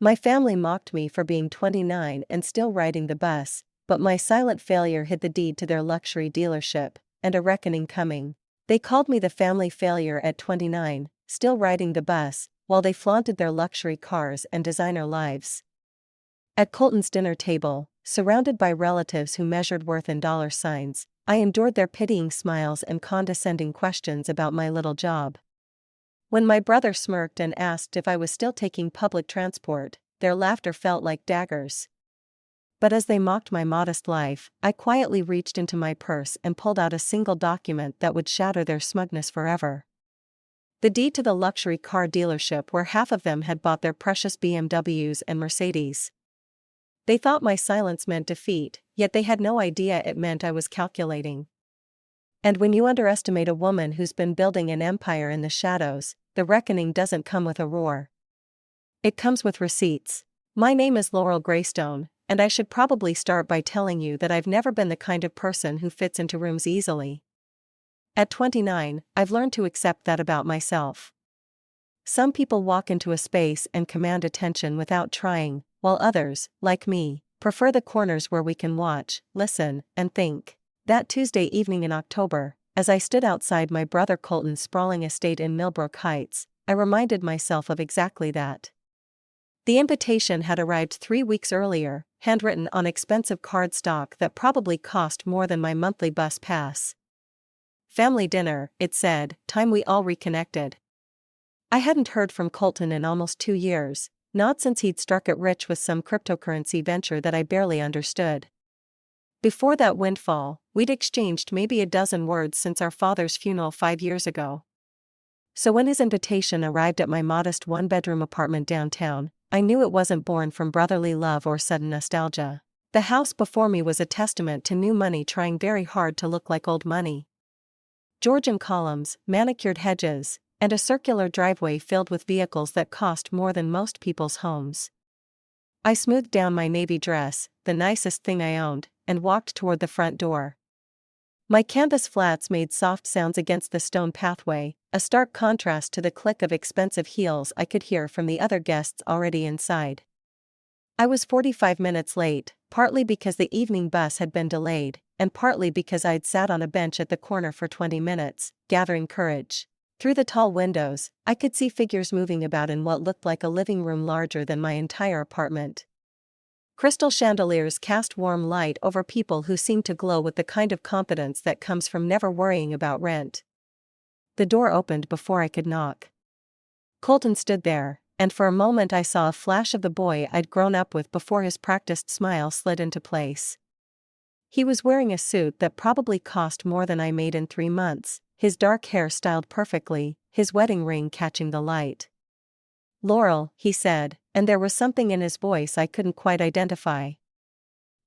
My family mocked me for being 29 and still riding the bus, but my silent failure hid the deed to their luxury dealership, and a reckoning coming. They called me the family failure at 29, still riding the bus, while they flaunted their luxury cars and designer lives. At Colton's dinner table, surrounded by relatives who measured worth in dollar signs, I endured their pitying smiles and condescending questions about my little job. When my brother smirked and asked if I was still taking public transport, their laughter felt like daggers. But as they mocked my modest life, I quietly reached into my purse and pulled out a single document that would shatter their smugness forever. The deed to the luxury car dealership where half of them had bought their precious BMWs and Mercedes. They thought my silence meant defeat, yet they had no idea it meant I was calculating. And when you underestimate a woman who's been building an empire in the shadows, the reckoning doesn't come with a roar. It comes with receipts. My name is Laurel Greystone, and I should probably start by telling you that I've never been the kind of person who fits into rooms easily. At 29, I've learned to accept that about myself. Some people walk into a space and command attention without trying, while others, like me, prefer the corners where we can watch, listen, and think. That Tuesday evening in October, as I stood outside my brother Colton's sprawling estate in Millbrook Heights, I reminded myself of exactly that. The invitation had arrived 3 weeks earlier, handwritten on expensive cardstock that probably cost more than my monthly bus pass. Family dinner, it said, time we all reconnected. I hadn't heard from Colton in almost 2 years, not since he'd struck it rich with some cryptocurrency venture that I barely understood. Before that windfall, we'd exchanged maybe a dozen words since our father's funeral 5 years ago. So when his invitation arrived at my modest one-bedroom apartment downtown, I knew it wasn't born from brotherly love or sudden nostalgia. The house before me was a testament to new money trying very hard to look like old money. Georgian columns, manicured hedges, and a circular driveway filled with vehicles that cost more than most people's homes. I smoothed down my navy dress, the nicest thing I owned, and walked toward the front door. My canvas flats made soft sounds against the stone pathway, a stark contrast to the click of expensive heels I could hear from the other guests already inside. I was 45 minutes late, partly because the evening bus had been delayed, and partly because I'd sat on a bench at the corner for 20 minutes, gathering courage. Through the tall windows, I could see figures moving about in what looked like a living room larger than my entire apartment. Crystal chandeliers cast warm light over people who seemed to glow with the kind of confidence that comes from never worrying about rent. The door opened before I could knock. Colton stood there, and for a moment I saw a flash of the boy I'd grown up with before his practiced smile slid into place. He was wearing a suit that probably cost more than I made in 3 months, his dark hair styled perfectly, his wedding ring catching the light. "Laurel," he said, and there was something in his voice I couldn't quite identify.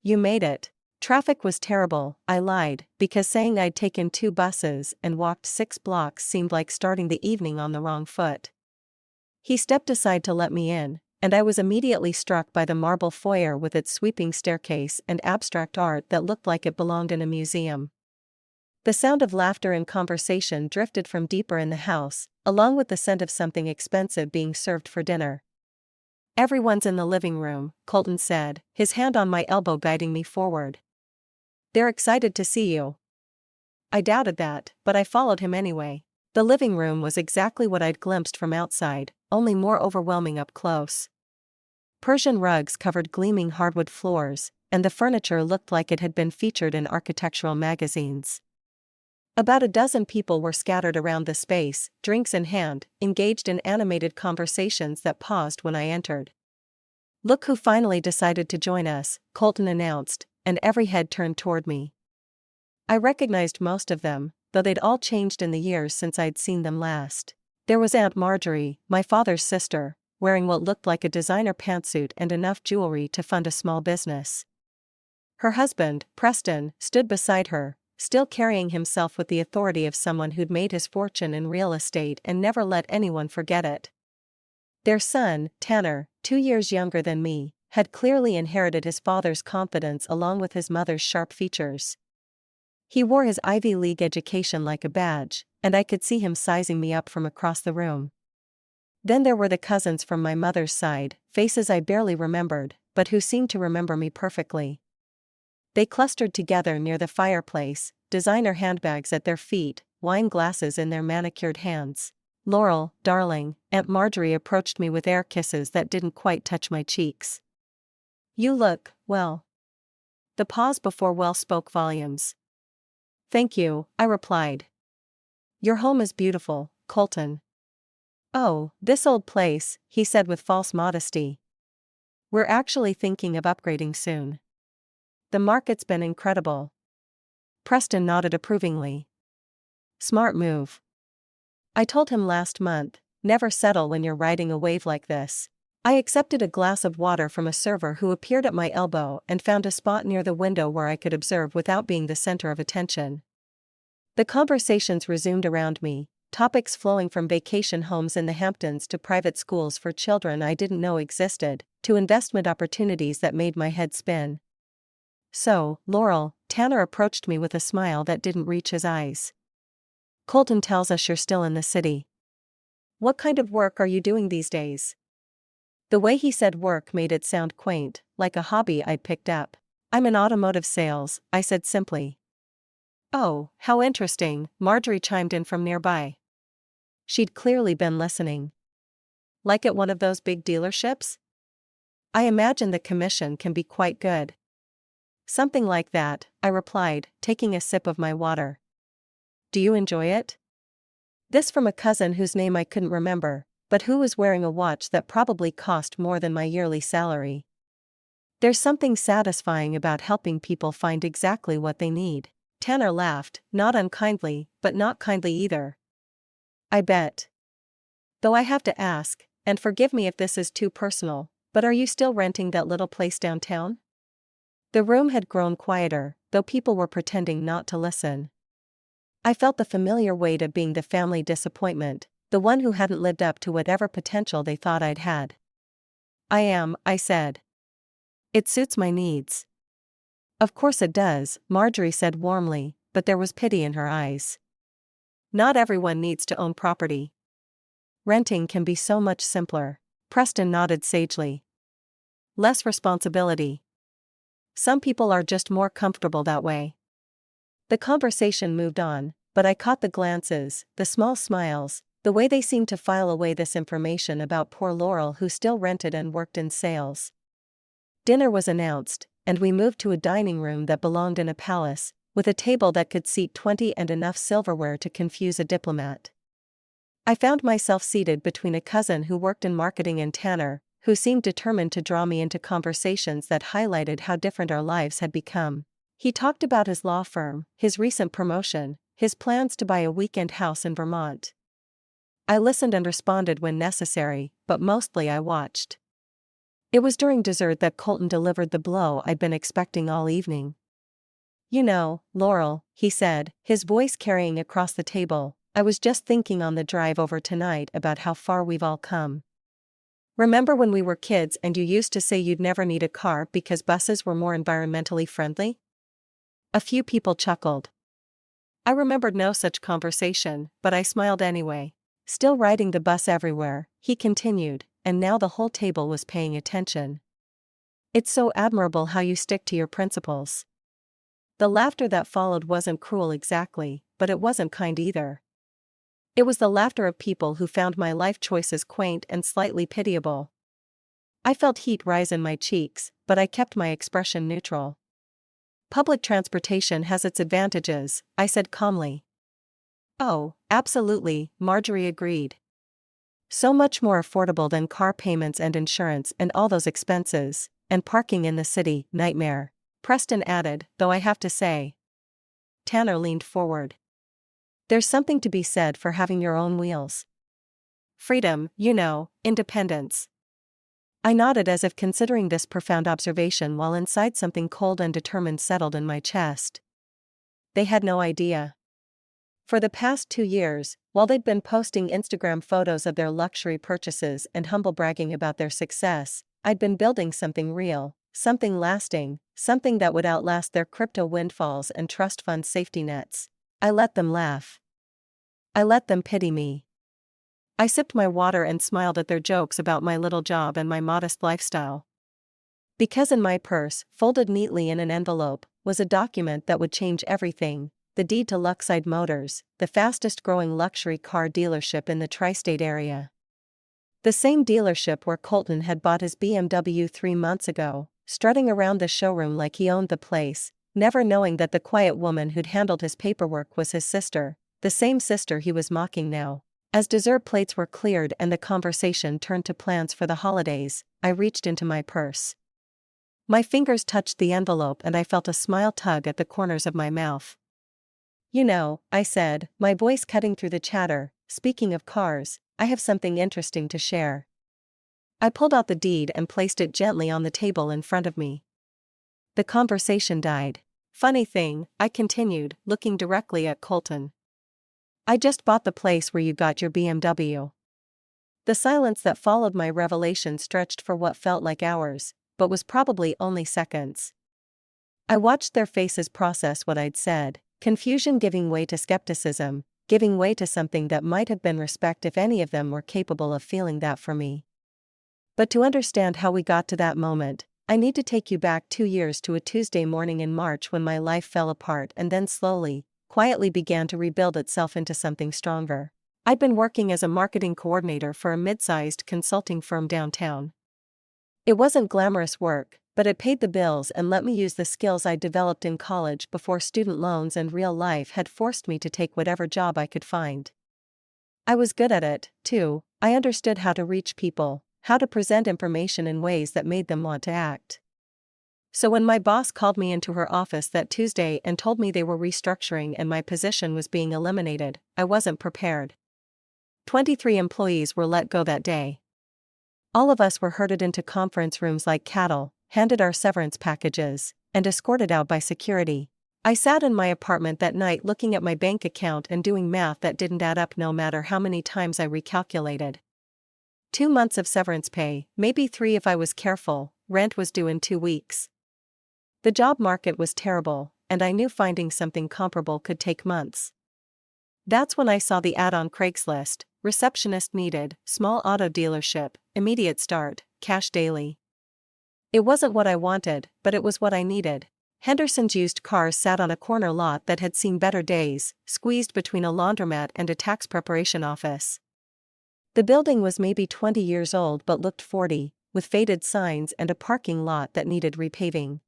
"You made it." Traffic was terrible, I lied, because saying I'd taken 2 buses and walked 6 blocks seemed like starting the evening on the wrong foot. He stepped aside to let me in, and I was immediately struck by the marble foyer with its sweeping staircase and abstract art that looked like it belonged in a museum. The sound of laughter and conversation drifted from deeper in the house, along with the scent of something expensive being served for dinner. "Everyone's in the living room," Colton said, his hand on my elbow guiding me forward. "They're excited to see you." I doubted that, but I followed him anyway. The living room was exactly what I'd glimpsed from outside, only more overwhelming up close. Persian rugs covered gleaming hardwood floors, and the furniture looked like it had been featured in architectural magazines. About a dozen people were scattered around the space, drinks in hand, engaged in animated conversations that paused when I entered. "Look who finally decided to join us," Colton announced, and every head turned toward me. I recognized most of them, though they'd all changed in the years since I'd seen them last. There was Aunt Marjorie, my father's sister, wearing what looked like a designer pantsuit and enough jewelry to fund a small business. Her husband, Preston, stood beside her, still carrying himself with the authority of someone who'd made his fortune in real estate and never let anyone forget it. Their son, Tanner, 2 years younger than me, had clearly inherited his father's confidence along with his mother's sharp features. He wore his Ivy League education like a badge, and I could see him sizing me up from across the room. Then there were the cousins from my mother's side, faces I barely remembered, but who seemed to remember me perfectly. They clustered together near the fireplace, designer handbags at their feet, wine glasses in their manicured hands. "Laurel, darling," Aunt Marjorie approached me with air kisses that didn't quite touch my cheeks. "You look, well." The pause before well spoke volumes. "Thank you," I replied. "Your home is beautiful, Colton." "Oh, this old place," he said with false modesty. "We're actually thinking of upgrading soon. The market's been incredible." Preston nodded approvingly. "Smart move." I told him last month, never settle when you're riding a wave like this. I accepted a glass of water from a server who appeared at my elbow and found a spot near the window where I could observe without being the center of attention. The conversations resumed around me, topics flowing from vacation homes in the Hamptons to private schools for children I didn't know existed, to investment opportunities that made my head spin. "So, Laurel," Tanner approached me with a smile that didn't reach his eyes. "Colton tells us you're still in the city. What kind of work are you doing these days?" The way he said work made it sound quaint, like a hobby I'd picked up. "I'm in automotive sales," I said simply. "Oh, how interesting," Marjorie chimed in from nearby. She'd clearly been listening. "Like at one of those big dealerships?" "I imagine the commission can be quite good." "Something like that," I replied, taking a sip of my water. "Do you enjoy it?" This from a cousin whose name I couldn't remember, but who was wearing a watch that probably cost more than my yearly salary. There's something satisfying about helping people find exactly what they need. Tanner laughed, not unkindly, but not kindly either. "I bet. Though I have to ask, and forgive me if this is too personal, but are you still renting that little place downtown?" The room had grown quieter, though people were pretending not to listen. I felt the familiar weight of being the family disappointment, the one who hadn't lived up to whatever potential they thought I'd had. "I am," I said. "It suits my needs." "Of course it does," Marjorie said warmly, but there was pity in her eyes. "Not everyone needs to own property. Renting can be so much simpler." Preston nodded sagely. "Less responsibility. Some people are just more comfortable that way." The conversation moved on, but I caught the glances, the small smiles, the way they seemed to file away this information about poor Laurel who still rented and worked in sales. Dinner was announced, and we moved to a dining room that belonged in a palace, with a table that could seat 20 and enough silverware to confuse a diplomat. I found myself seated between a cousin who worked in marketing and Tanner, who seemed determined to draw me into conversations that highlighted how different our lives had become. He talked about his law firm, his recent promotion, his plans to buy a weekend house in Vermont. I listened and responded when necessary, but mostly I watched. It was during dessert that Colton delivered the blow I'd been expecting all evening. "You know, Laurel," he said, his voice carrying across the table, "I was just thinking on the drive over tonight about how far we've all come. Remember when we were kids and you used to say you'd never need a car because buses were more environmentally friendly?" A few people chuckled. I remembered no such conversation, but I smiled anyway. "Still riding the bus everywhere," he continued, and now the whole table was paying attention. "It's so admirable how you stick to your principles." The laughter that followed wasn't cruel exactly, but it wasn't kind either. It was the laughter of people who found my life choices quaint and slightly pitiable. I felt heat rise in my cheeks, but I kept my expression neutral. "Public transportation has its advantages," I said calmly. "Oh, absolutely," Marjorie agreed. "So much more affordable than car payments and insurance and all those expenses, and parking in the city, nightmare," Preston added, though I have to say. Tanner leaned forward. "There's something to be said for having your own wheels. Freedom, you know, independence." I nodded as if considering this profound observation while inside something cold and determined settled in my chest. They had no idea. For the past 2 years, while they'd been posting Instagram photos of their luxury purchases and humble bragging about their success, I'd been building something real, something lasting, something that would outlast their crypto windfalls and trust fund safety nets. I let them laugh. I let them pity me. I sipped my water and smiled at their jokes about my little job and my modest lifestyle. Because in my purse, folded neatly in an envelope, was a document that would change everything: the deed to Luxide Motors, the fastest growing luxury car dealership in the tri-state area. The same dealership where Colton had bought his BMW 3 months ago, strutting around the showroom like he owned the place, never knowing that the quiet woman who'd handled his paperwork was his sister, the same sister he was mocking now. As dessert plates were cleared and the conversation turned to plans for the holidays, I reached into my purse. My fingers touched the envelope and I felt a smile tug at the corners of my mouth. "You know," I said, my voice cutting through the chatter, "speaking of cars, I have something interesting to share." I pulled out the deed and placed it gently on the table in front of me. The conversation died. "Funny thing," I continued, looking directly at Colton. "I just bought the place where you got your BMW." The silence that followed my revelation stretched for what felt like hours, but was probably only seconds. I watched their faces process what I'd said, confusion giving way to skepticism, giving way to something that might have been respect if any of them were capable of feeling that for me. But to understand how we got to that moment, I need to take you back 2 years to a Tuesday morning in March when my life fell apart and then slowly, quietly began to rebuild itself into something stronger. I'd been working as a marketing coordinator for a mid-sized consulting firm downtown. It wasn't glamorous work, but it paid the bills and let me use the skills I'd developed in college before student loans and real life had forced me to take whatever job I could find. I was good at it, too. I understood how to reach people, how to present information in ways that made them want to act. So when my boss called me into her office that Tuesday and told me they were restructuring and my position was being eliminated, I wasn't prepared. 23 employees were let go that day. All of us were herded into conference rooms like cattle, handed our severance packages, and escorted out by security. I sat in my apartment that night looking at my bank account and doing math that didn't add up no matter how many times I recalculated. 2 months of severance pay, maybe 3 if I was careful. Rent was due in 2 weeks. The job market was terrible, and I knew finding something comparable could take months. That's when I saw the ad on Craigslist: receptionist needed, small auto dealership, immediate start, cash daily. It wasn't what I wanted, but it was what I needed. Henderson's used cars sat on a corner lot that had seen better days, squeezed between a laundromat and a tax preparation office. The building was maybe 20 years old but looked 40, with faded signs and a parking lot that needed repaving.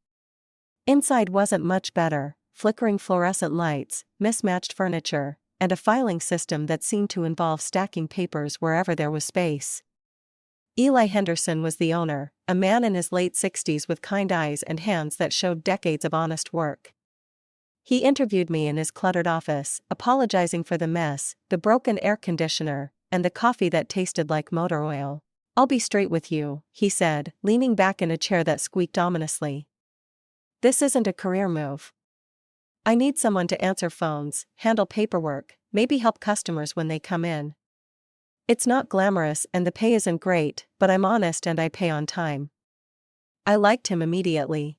Inside wasn't much better: flickering fluorescent lights, mismatched furniture, and a filing system that seemed to involve stacking papers wherever there was space. Eli Henderson was the owner, a man in his late 60s with kind eyes and hands that showed decades of honest work. He interviewed me in his cluttered office, apologizing for the mess, the broken air conditioner, and the coffee that tasted like motor oil. "I'll be straight with you," he said, leaning back in a chair that squeaked ominously. "This isn't a career move. I need someone to answer phones, handle paperwork, maybe help customers when they come in. It's not glamorous and the pay isn't great, but I'm honest and I pay on time." I liked him immediately.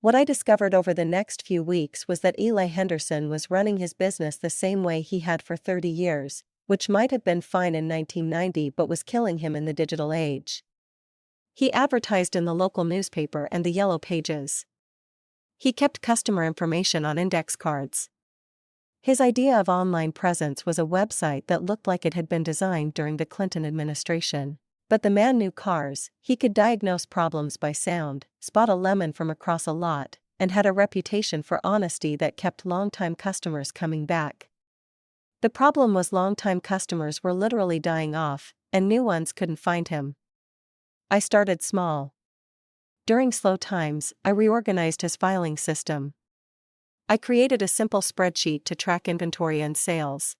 What I discovered over the next few weeks was that Eli Henderson was running his business the same way he had for 30 years, which might have been fine in 1990 but was killing him in the digital age. He advertised in the local newspaper and the Yellow Pages. He kept customer information on index cards. His idea of online presence was a website that looked like it had been designed during the Clinton administration. But the man knew cars. He could diagnose problems by sound, spot a lemon from across a lot, and had a reputation for honesty that kept longtime customers coming back. The problem was longtime customers were literally dying off, and new ones couldn't find him. I started small. During slow times, I reorganized his filing system. I created a simple spreadsheet to track inventory and sales.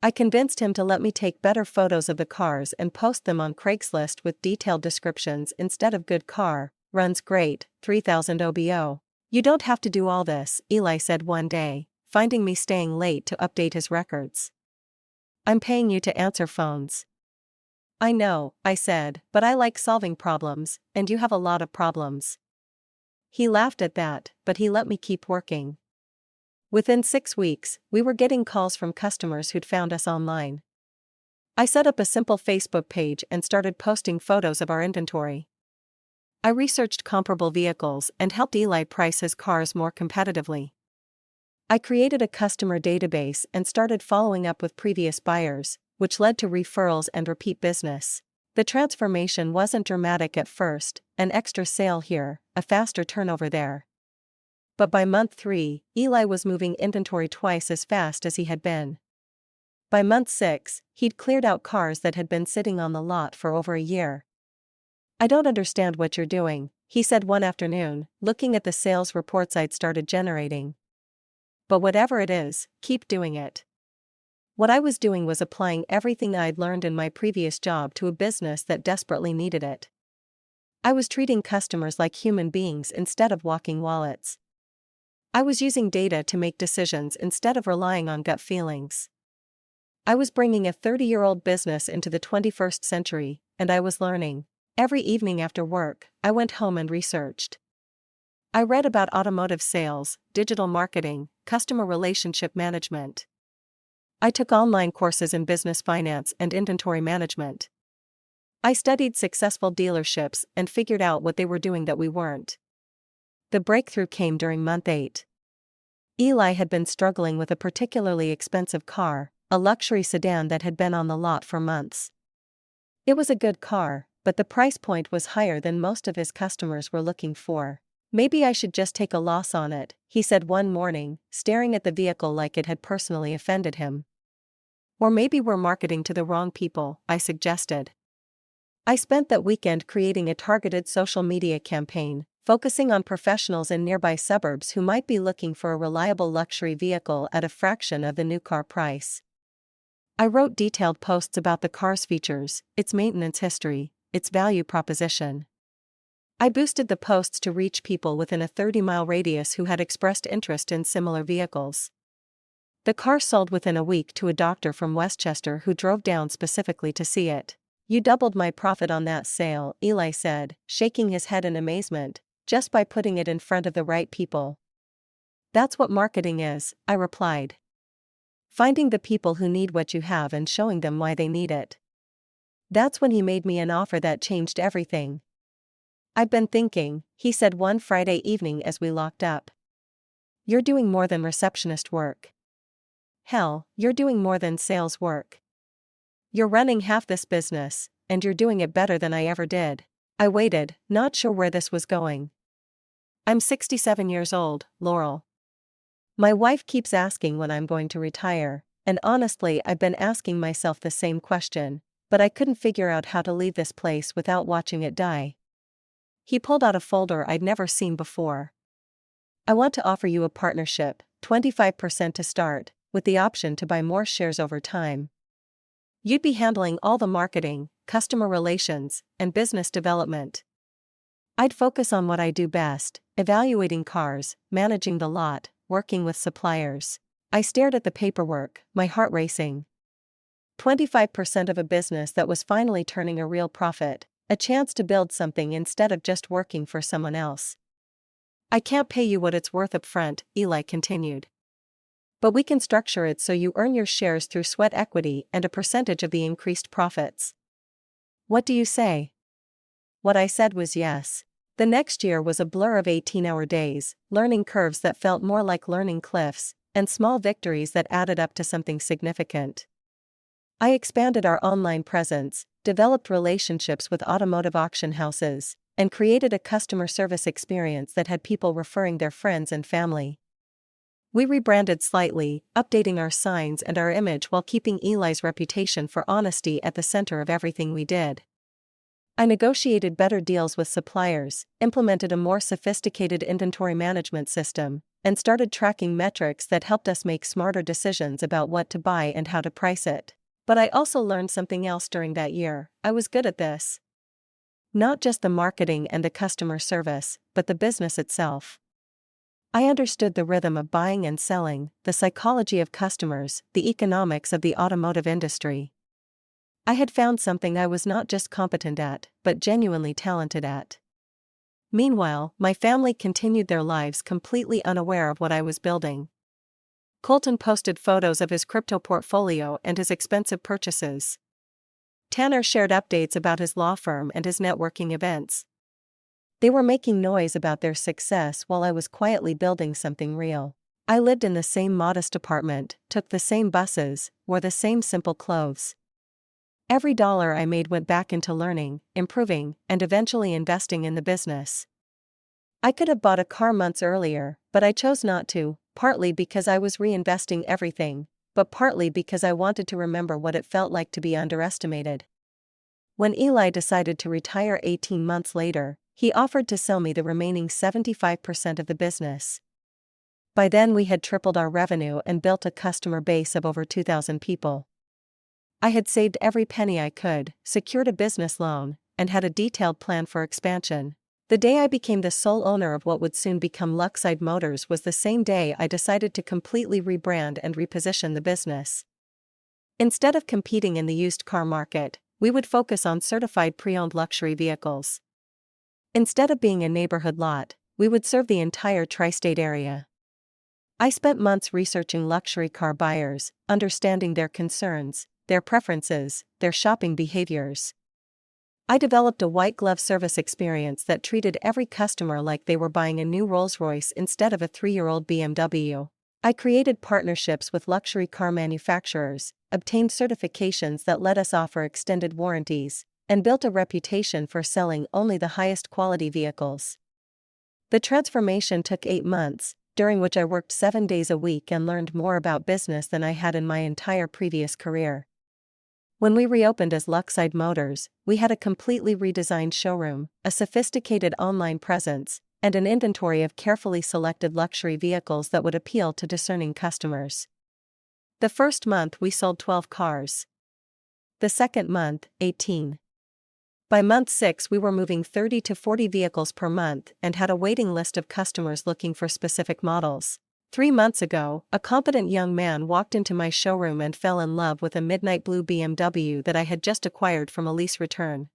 I convinced him to let me take better photos of the cars and post them on Craigslist with detailed descriptions instead of "good car, runs great, 3,000 OBO. "You don't have to do all this," Eli said one day, finding me staying late to update his records. "I'm paying you to answer phones." "I know," I said, "but I like solving problems, and you have a lot of problems." He laughed at that, but he let me keep working. Within 6 weeks, we were getting calls from customers who'd found us online. I set up a simple Facebook page and started posting photos of our inventory. I researched comparable vehicles and helped Eli price his cars more competitively. I created a customer database and started following up with previous buyers, which led to referrals and repeat business. The transformation wasn't dramatic at first, an extra sale here, a faster turnover there. But by month 3, Eli was moving inventory twice as fast as he had been. By month 6, he'd cleared out cars that had been sitting on the lot for over a year. "I don't understand what you're doing," he said one afternoon, looking at the sales reports I'd started generating. "But whatever it is, keep doing it." What I was doing was applying everything I'd learned in my previous job to a business that desperately needed it. I was treating customers like human beings instead of walking wallets. I was using data to make decisions instead of relying on gut feelings. I was bringing a 30-year-old business into the 21st century, and I was learning. Every evening after work, I went home and researched. I read about automotive sales, digital marketing, customer relationship management. I took online courses in business finance and inventory management. I studied successful dealerships and figured out what they were doing that we weren't. The breakthrough came during month 8. Eli had been struggling with a particularly expensive car, a luxury sedan that had been on the lot for months. It was a good car, but the price point was higher than most of his customers were looking for. "Maybe I should just take a loss on it," he said one morning, staring at the vehicle like it had personally offended him. "Or maybe we're marketing to the wrong people," I suggested. I spent that weekend creating a targeted social media campaign, focusing on professionals in nearby suburbs who might be looking for a reliable luxury vehicle at a fraction of the new car price. I wrote detailed posts about the car's features, its maintenance history, its value proposition. I boosted the posts to reach people within a 30-mile radius who had expressed interest in similar vehicles. The car sold within a week to a doctor from Westchester who drove down specifically to see it. "You doubled my profit on that sale," Eli said, shaking his head in amazement, "just by putting it in front of the right people." "That's what marketing is," I replied. "Finding the people who need what you have and showing them why they need it." That's when he made me an offer that changed everything. "I've been thinking," he said one Friday evening as we locked up. "You're doing more than receptionist work. Hell, you're doing more than sales work. You're running half this business, and you're doing it better than I ever did." I waited, not sure where this was going. "I'm 67 years old, Laurel. My wife keeps asking when I'm going to retire, and honestly I've been asking myself the same question, but I couldn't figure out how to leave this place without watching it die." He pulled out a folder I'd never seen before. "I want to offer you a partnership, 25% to start, with the option to buy more shares over time. You'd be handling all the marketing, customer relations, and business development. I'd focus on what I do best, evaluating cars, managing the lot, working with suppliers." I stared at the paperwork, my heart racing. 25% of a business that was finally turning a real profit, a chance to build something instead of just working for someone else. "I can't pay you what it's worth up front," Eli continued. "But we can structure it so you earn your shares through sweat equity and a percentage of the increased profits. What do you say?" What I said was yes. The next year was a blur of 18-hour days, learning curves that felt more like learning cliffs, and small victories that added up to something significant. I expanded our online presence, developed relationships with automotive auction houses, and created a customer service experience that had people referring their friends and family. We rebranded slightly, updating our signs and our image while keeping Eli's reputation for honesty at the center of everything we did. I negotiated better deals with suppliers, implemented a more sophisticated inventory management system, and started tracking metrics that helped us make smarter decisions about what to buy and how to price it. But I also learned something else during that year. I was good at this. Not just the marketing and the customer service, but the business itself. I understood the rhythm of buying and selling, the psychology of customers, the economics of the automotive industry. I had found something I was not just competent at, but genuinely talented at. Meanwhile, my family continued their lives completely unaware of what I was building. Colton posted photos of his crypto portfolio and his expensive purchases. Tanner shared updates about his law firm and his networking events. They were making noise about their success while I was quietly building something real. I lived in the same modest apartment, took the same buses, wore the same simple clothes. Every dollar I made went back into learning, improving, and eventually investing in the business. I could have bought a car months earlier, but I chose not to, partly because I was reinvesting everything, but partly because I wanted to remember what it felt like to be underestimated. When Eli decided to retire 18 months later, he offered to sell me the remaining 75% of the business. By then we had tripled our revenue and built a customer base of over 2,000 people. I had saved every penny I could, secured a business loan, and had a detailed plan for expansion. The day I became the sole owner of what would soon become Luxide Motors was the same day I decided to completely rebrand and reposition the business. Instead of competing in the used car market, we would focus on certified pre-owned luxury vehicles. Instead of being a neighborhood lot, we would serve the entire tri-state area. I spent months researching luxury car buyers, understanding their concerns, their preferences, their shopping behaviors. I developed a white-glove service experience that treated every customer like they were buying a new Rolls-Royce instead of a 3-year-old BMW. I created partnerships with luxury car manufacturers, obtained certifications that let us offer extended warranties, and built a reputation for selling only the highest quality vehicles. The transformation took 8 months, during which I worked 7 days a week and learned more about business than I had in my entire previous career. When we reopened as Luxide Motors, we had a completely redesigned showroom, a sophisticated online presence, and an inventory of carefully selected luxury vehicles that would appeal to discerning customers. The first month we sold 12 cars. The second month, 18. By month 6 we were moving 30 to 40 vehicles per month and had a waiting list of customers looking for specific models. 3 months ago, a competent young man walked into my showroom and fell in love with a midnight blue BMW that I had just acquired from a lease return.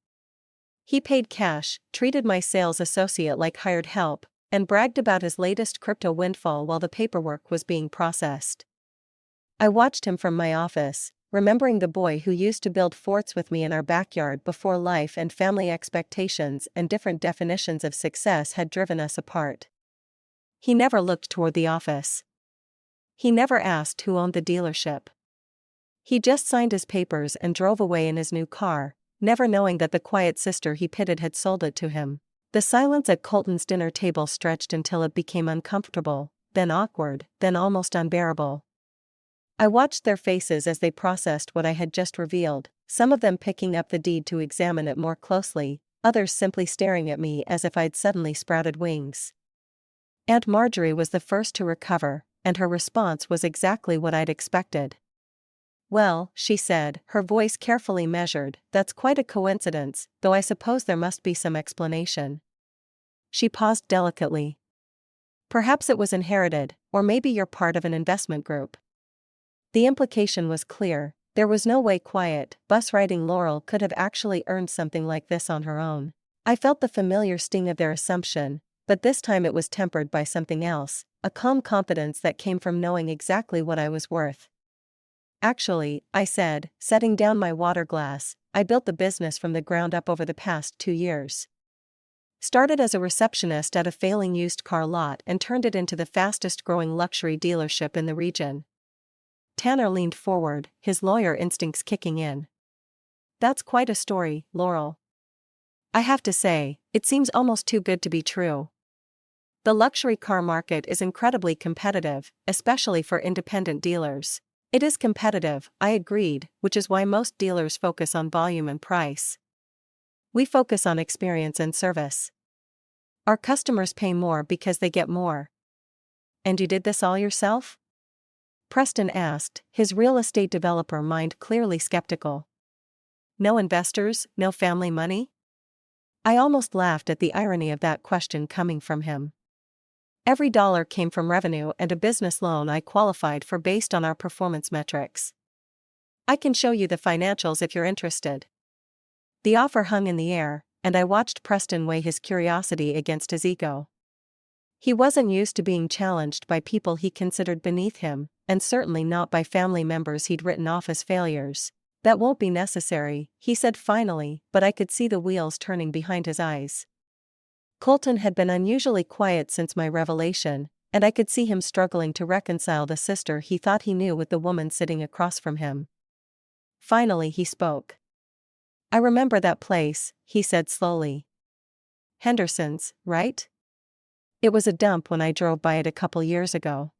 He paid cash, treated my sales associate like hired help, and bragged about his latest crypto windfall while the paperwork was being processed. I watched him from my office, remembering the boy who used to build forts with me in our backyard before life and family expectations and different definitions of success had driven us apart. He never looked toward the office. He never asked who owned the dealership. He just signed his papers and drove away in his new car, never knowing that the quiet sister he pitied had sold it to him. The silence at Colton's dinner table stretched until it became uncomfortable, then awkward, then almost unbearable. I watched their faces as they processed what I had just revealed, some of them picking up the deed to examine it more closely, others simply staring at me as if I'd suddenly sprouted wings. Aunt Marjorie was the first to recover, and her response was exactly what I'd expected. "Well," she said, her voice carefully measured, "that's quite a coincidence, though I suppose there must be some explanation." She paused delicately. "Perhaps it was inherited, or maybe you're part of an investment group." The implication was clear. There was no way quiet, bus-riding Laurel could have actually earned something like this on her own. I felt the familiar sting of their assumption, but this time it was tempered by something else, a calm confidence that came from knowing exactly what I was worth. "Actually," I said, setting down my water glass, "I built the business from the ground up over the past 2 years. Started as a receptionist at a failing used car lot and turned it into the fastest-growing luxury dealership in the region." Tanner leaned forward, his lawyer instincts kicking in. "That's quite a story, Laurel. I have to say, it seems almost too good to be true." The luxury car market is incredibly competitive, especially for independent dealers. "It is competitive," I agreed, "which is why most dealers focus on volume and price. We focus on experience and service. Our customers pay more because they get more." "And you did this all yourself?" Preston asked, his real estate developer mind clearly skeptical. "No investors, no family money?" I almost laughed at the irony of that question coming from him. "Every dollar came from revenue and a business loan I qualified for based on our performance metrics. I can show you the financials if you're interested." The offer hung in the air, and I watched Preston weigh his curiosity against his ego. He wasn't used to being challenged by people he considered beneath him, and certainly not by family members he'd written off as failures. That won't be necessary, he said finally, but I could see the wheels turning behind his eyes. Colton had been unusually quiet since my revelation, and I could see him struggling to reconcile the sister he thought he knew with the woman sitting across from him. Finally he spoke. I remember that place, he said slowly. Henderson's, right? It was a dump when I drove by it a couple years ago.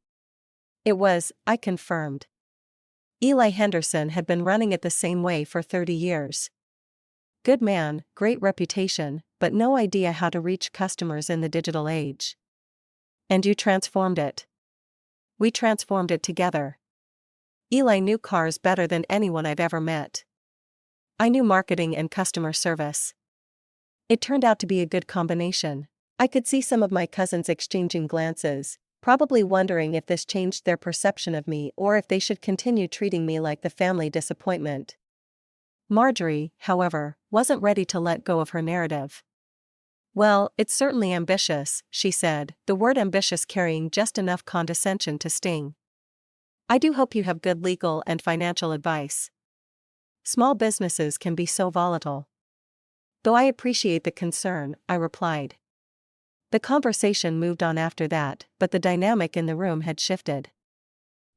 It was, I confirmed. Eli Henderson had been running it the same way for 30 years. Good man, great reputation, but no idea how to reach customers in the digital age. And you transformed it. We transformed it together. Eli knew cars better than anyone I've ever met. I knew marketing and customer service. It turned out to be a good combination. I could see some of my cousins exchanging glances, probably wondering if this changed their perception of me or if they should continue treating me like the family disappointment. Marjorie, however, wasn't ready to let go of her narrative. Well, it's certainly ambitious, she said, the word ambitious carrying just enough condescension to sting. I do hope you have good legal and financial advice. Small businesses can be so volatile. Though I appreciate the concern, I replied. The conversation moved on after that, but the dynamic in the room had shifted.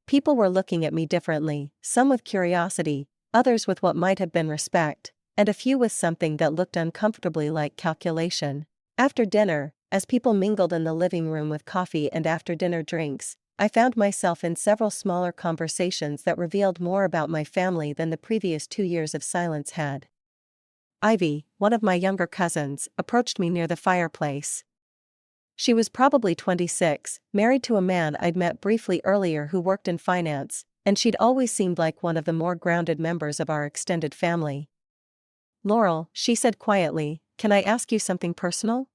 People were looking at me differently, some with curiosity, others with what might have been respect, and a few with something that looked uncomfortably like calculation. After dinner, as people mingled in the living room with coffee and after-dinner drinks, I found myself in several smaller conversations that revealed more about my family than the previous 2 years of silence had. Ivy, one of my younger cousins, approached me near the fireplace. She was probably 26, married to a man I'd met briefly earlier who worked in finance, and she'd always seemed like one of the more grounded members of our extended family. Laurel, she said quietly, can I ask you something personal?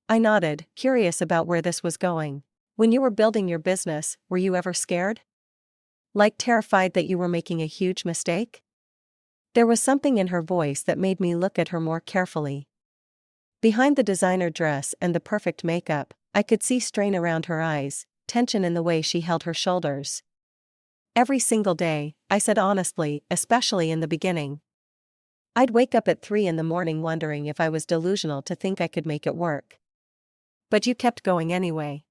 I nodded, curious about where this was going. When you were building your business, were you ever scared? Like terrified that you were making a huge mistake? There was something in her voice that made me look at her more carefully. Behind the designer dress and the perfect makeup, I could see strain around her eyes, tension in the way she held her shoulders. Every single day, I said honestly, especially in the beginning. I'd wake up at 3 in the morning wondering if I was delusional to think I could make it work. But you kept going anyway.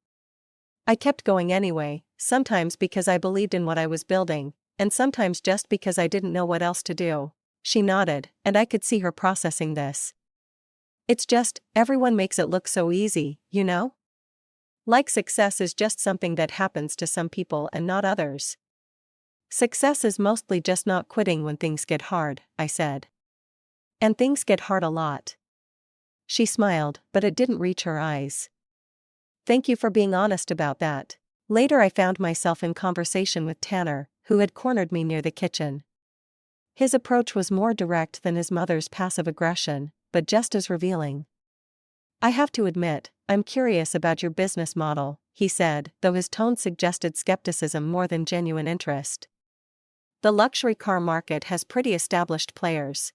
I kept going anyway, sometimes because I believed in what I was building, and sometimes just because I didn't know what else to do. She nodded, and I could see her processing this. It's just, everyone makes it look so easy, you know? Like success is just something that happens to some people and not others. Success is mostly just not quitting when things get hard, I said. And things get hard a lot. She smiled, but it didn't reach her eyes. Thank you for being honest about that. Later I found myself in conversation with Tanner, who had cornered me near the kitchen. His approach was more direct than his mother's passive aggression, but just as revealing. I have to admit, I'm curious about your business model, he said, though his tone suggested skepticism more than genuine interest. The luxury car market has pretty established players.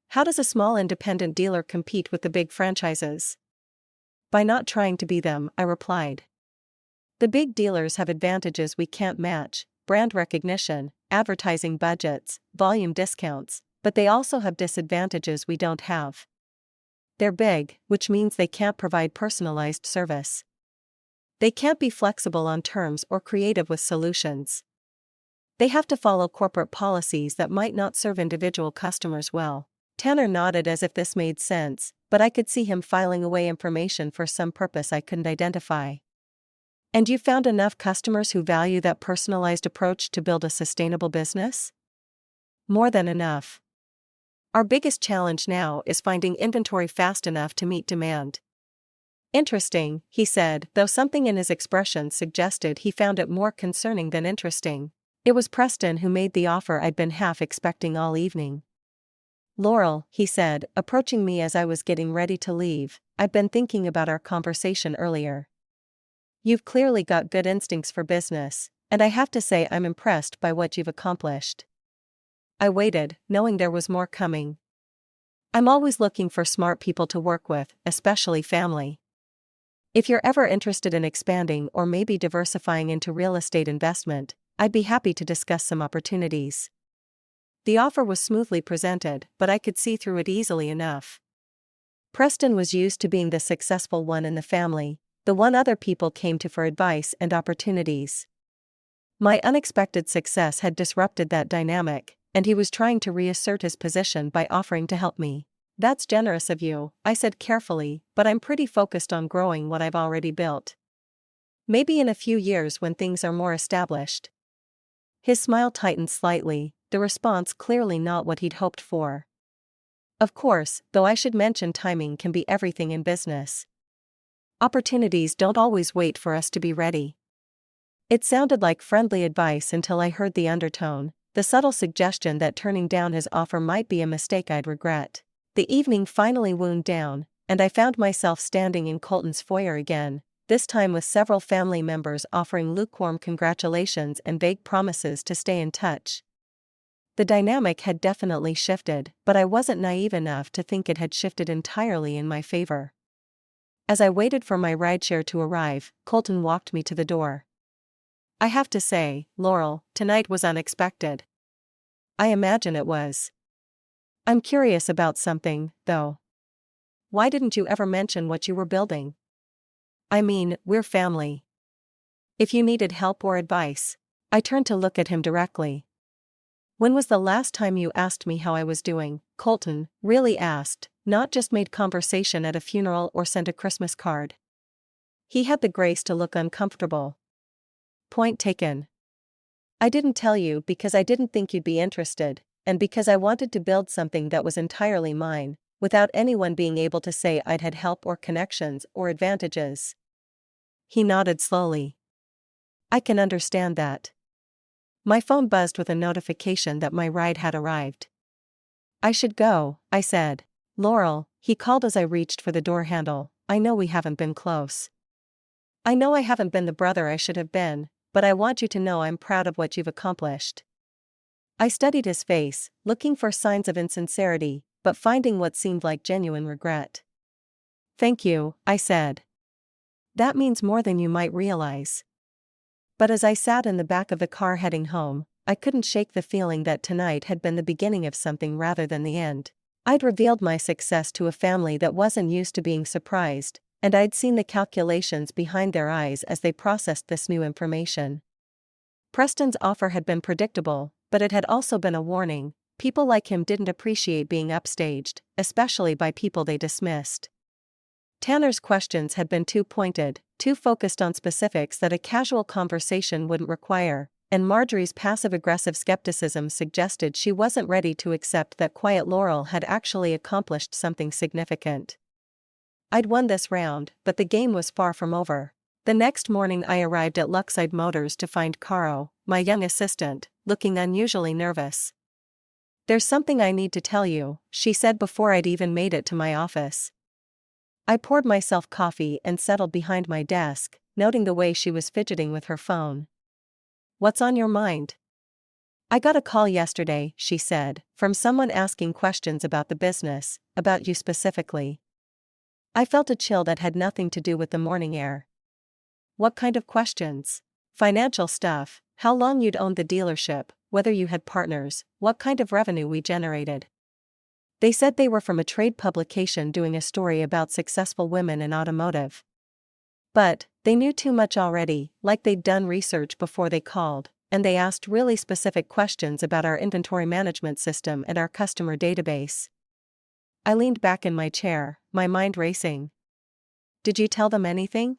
How does a small independent dealer compete with the big franchises? By not trying to be them, I replied. The big dealers have advantages we can't match, brand recognition, advertising budgets, volume discounts, but they also have disadvantages we don't have. They're big, which means they can't provide personalized service. They can't be flexible on terms or creative with solutions. They have to follow corporate policies that might not serve individual customers well. Tanner nodded as if this made sense, but I could see him filing away information for some purpose I couldn't identify. And you found enough customers who value that personalized approach to build a sustainable business? More than enough. Our biggest challenge now is finding inventory fast enough to meet demand. Interesting, he said, though something in his expression suggested he found it more concerning than interesting. It was Preston who made the offer I'd been half expecting all evening. Laurel, he said, approaching me as I was getting ready to leave, I've been thinking about our conversation earlier. You've clearly got good instincts for business, and I have to say I'm impressed by what you've accomplished. I waited, knowing there was more coming. I'm always looking for smart people to work with, especially family. If you're ever interested in expanding or maybe diversifying into real estate investment, I'd be happy to discuss some opportunities. The offer was smoothly presented, but I could see through it easily enough. Preston was used to being the successful one in the family, the one other people came to for advice and opportunities. My unexpected success had disrupted that dynamic, and he was trying to reassert his position by offering to help me. "That's generous of you," I said carefully, "but I'm pretty focused on growing what I've already built. Maybe in a few years when things are more established." His smile tightened slightly, the response clearly not what he'd hoped for. Of course, though I should mention timing can be everything in business. Opportunities don't always wait for us to be ready. It sounded like friendly advice until I heard the undertone, the subtle suggestion that turning down his offer might be a mistake I'd regret. The evening finally wound down, and I found myself standing in Colton's foyer again, this time with several family members offering lukewarm congratulations and vague promises to stay in touch. The dynamic had definitely shifted, but I wasn't naive enough to think it had shifted entirely in my favor. As I waited for my rideshare to arrive, Colton walked me to the door. "I have to say, Laurel, tonight was unexpected." "I imagine it was. I'm curious about something, though. Why didn't you ever mention what you were building?" "I mean, we're family. If you needed help or advice." I turned to look at him directly. "When was the last time you asked me how I was doing?" Colton really asked, not just made conversation at a funeral or sent a Christmas card. He had the grace to look uncomfortable. Point taken. "I didn't tell you because I didn't think you'd be interested, and because I wanted to build something that was entirely mine, without anyone being able to say I'd had help or connections or advantages." He nodded slowly. "I can understand that." My phone buzzed with a notification that my ride had arrived. "I should go," I said. "Laurel," he called as I reached for the door handle, "I know we haven't been close. I know I haven't been the brother I should have been, but I want you to know I'm proud of what you've accomplished." I studied his face, looking for signs of insincerity, but finding what seemed like genuine regret. "Thank you," I said. "That means more than you might realize." But as I sat in the back of the car heading home, I couldn't shake the feeling that tonight had been the beginning of something rather than the end. I'd revealed my success to a family that wasn't used to being surprised, and I'd seen the calculations behind their eyes as they processed this new information. Preston's offer had been predictable, but it had also been a warning. People like him didn't appreciate being upstaged, especially by people they dismissed. Tanner's questions had been too pointed, too focused on specifics that a casual conversation wouldn't require, and Marjorie's passive-aggressive skepticism suggested she wasn't ready to accept that quiet Laurel had actually accomplished something significant. I'd won this round, but the game was far from over. The next morning I arrived at Luxide Motors to find Caro, my young assistant, looking unusually nervous. "There's something I need to tell you," she said before I'd even made it to my office. I poured myself coffee and settled behind my desk, noting the way she was fidgeting with her phone. "What's on your mind?" "I got a call yesterday," she said, "from someone asking questions about the business, about you specifically." I felt a chill that had nothing to do with the morning air. "What kind of questions?" "Financial stuff, how long you'd owned the dealership, whether you had partners, what kind of revenue we generated." They said they were from a trade publication doing a story about successful women in automotive. But they knew too much already, like they'd done research before they called, and they asked really specific questions about our inventory management system and our customer database. I leaned back in my chair, my mind racing. "Did you tell them anything?"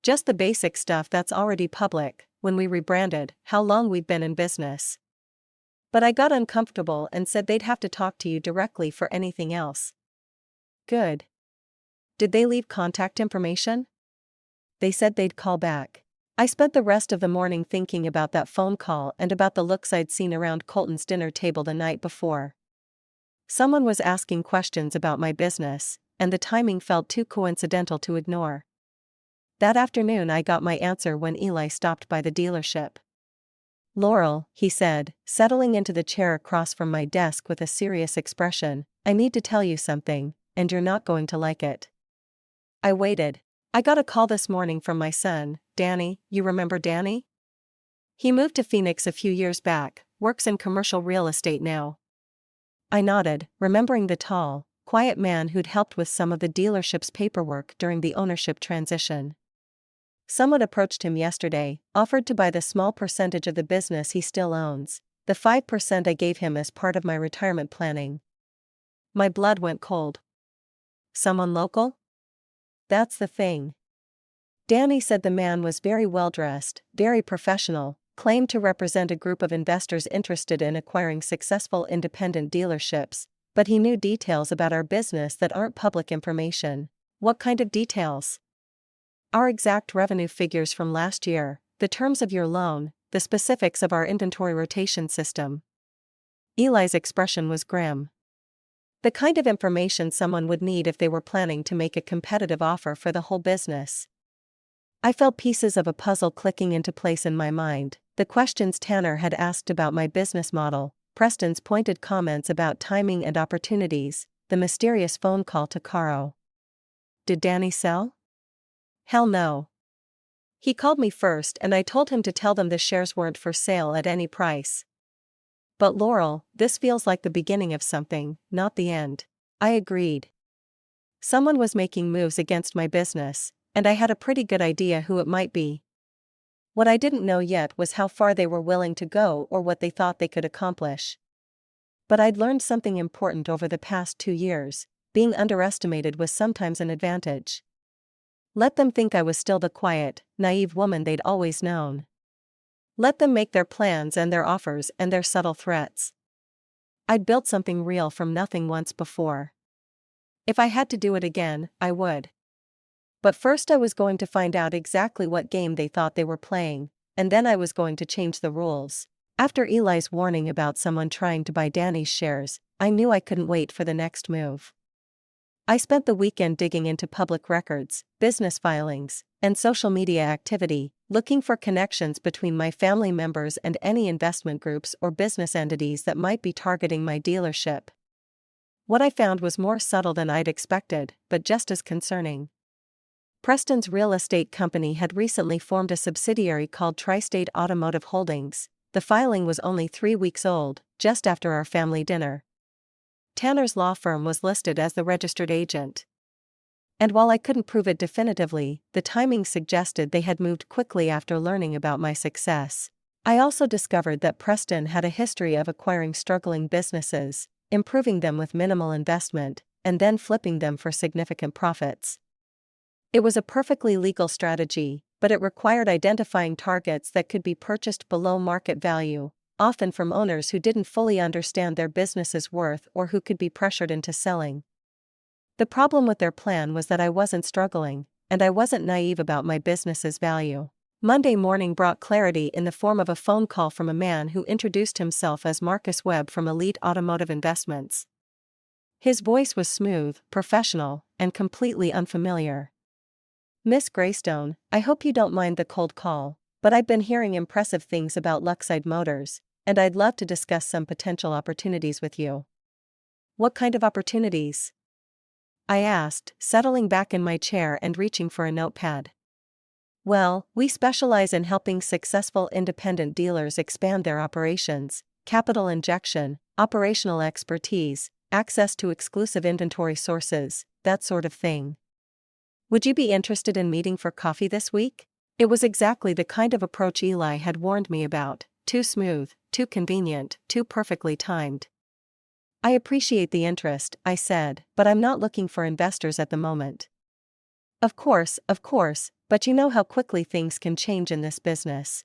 "Just the basic stuff that's already public, when we rebranded, how long we've been in business. But I got uncomfortable and said they'd have to talk to you directly for anything else." "Good. Did they leave contact information?" "They said they'd call back." I spent the rest of the morning thinking about that phone call and about the looks I'd seen around Colton's dinner table the night before. Someone was asking questions about my business, and the timing felt too coincidental to ignore. That afternoon I got my answer when Eli stopped by the dealership. "Laurel," he said, settling into the chair across from my desk with a serious expression, "I need to tell you something, and you're not going to like it." I waited. "I got a call this morning from my son, Danny. You remember Danny? He moved to Phoenix a few years back, works in commercial real estate now. I nodded, remembering the tall, quiet man who'd helped with some of the dealership's paperwork during the ownership transition. Someone approached him yesterday, offered to buy the small percentage of the business he still owns, the 5% I gave him as part of my retirement planning. My blood went cold. Someone local? That's the thing. Danny said the man was very well dressed, very professional, claimed to represent a group of investors interested in acquiring successful independent dealerships, but he knew details about our business that aren't public information. What kind of details? Our exact revenue figures from last year, the terms of your loan, the specifics of our inventory rotation system. Eli's expression was grim. The kind of information someone would need if they were planning to make a competitive offer for the whole business. I felt pieces of a puzzle clicking into place in my mind, the questions Tanner had asked about my business model, Preston's pointed comments about timing and opportunities, the mysterious phone call to Caro. Did Danny sell? Hell no. He called me first and I told him to tell them the shares weren't for sale at any price. But Laurel, this feels like the beginning of something, not the end. I agreed. Someone was making moves against my business, and I had a pretty good idea who it might be. What I didn't know yet was how far they were willing to go or what they thought they could accomplish. But I'd learned something important over the past 2 years: being underestimated was sometimes an advantage. Let them think I was still the quiet, naive woman they'd always known. Let them make their plans and their offers and their subtle threats. I'd built something real from nothing once before. If I had to do it again, I would. But first I was going to find out exactly what game they thought they were playing, and then I was going to change the rules. After Eli's warning about someone trying to buy Danny's shares, I knew I couldn't wait for the next move. I spent the weekend digging into public records, business filings, and social media activity, looking for connections between my family members and any investment groups or business entities that might be targeting my dealership. What I found was more subtle than I'd expected, but just as concerning. Preston's real estate company had recently formed a subsidiary called Tri-State Automotive Holdings. The filing was only 3 weeks old, just after our family dinner. Tanner's law firm was listed as the registered agent. And while I couldn't prove it definitively, the timing suggested they had moved quickly after learning about my success. I also discovered that Preston had a history of acquiring struggling businesses, improving them with minimal investment, and then flipping them for significant profits. It was a perfectly legal strategy, but it required identifying targets that could be purchased below market value, often from owners who didn't fully understand their business's worth or who could be pressured into selling. The problem with their plan was that I wasn't struggling, and I wasn't naive about my business's value. Monday morning brought clarity in the form of a phone call from a man who introduced himself as Marcus Webb from Elite Automotive Investments. His voice was smooth, professional, and completely unfamiliar. "Miss Greystone, I hope you don't mind the cold call, but I've been hearing impressive things about Luxide Motors, and I'd love to discuss some potential opportunities with you." "What kind of opportunities?" I asked, settling back in my chair and reaching for a notepad. "Well, we specialize in helping successful independent dealers expand their operations, capital injection, operational expertise, access to exclusive inventory sources, that sort of thing. Would you be interested in meeting for coffee this week?" It was exactly the kind of approach Eli had warned me about: too smooth, too convenient, too perfectly timed. "I appreciate the interest," I said, "but I'm not looking for investors at the moment." Of course, but you know how quickly things can change in this business.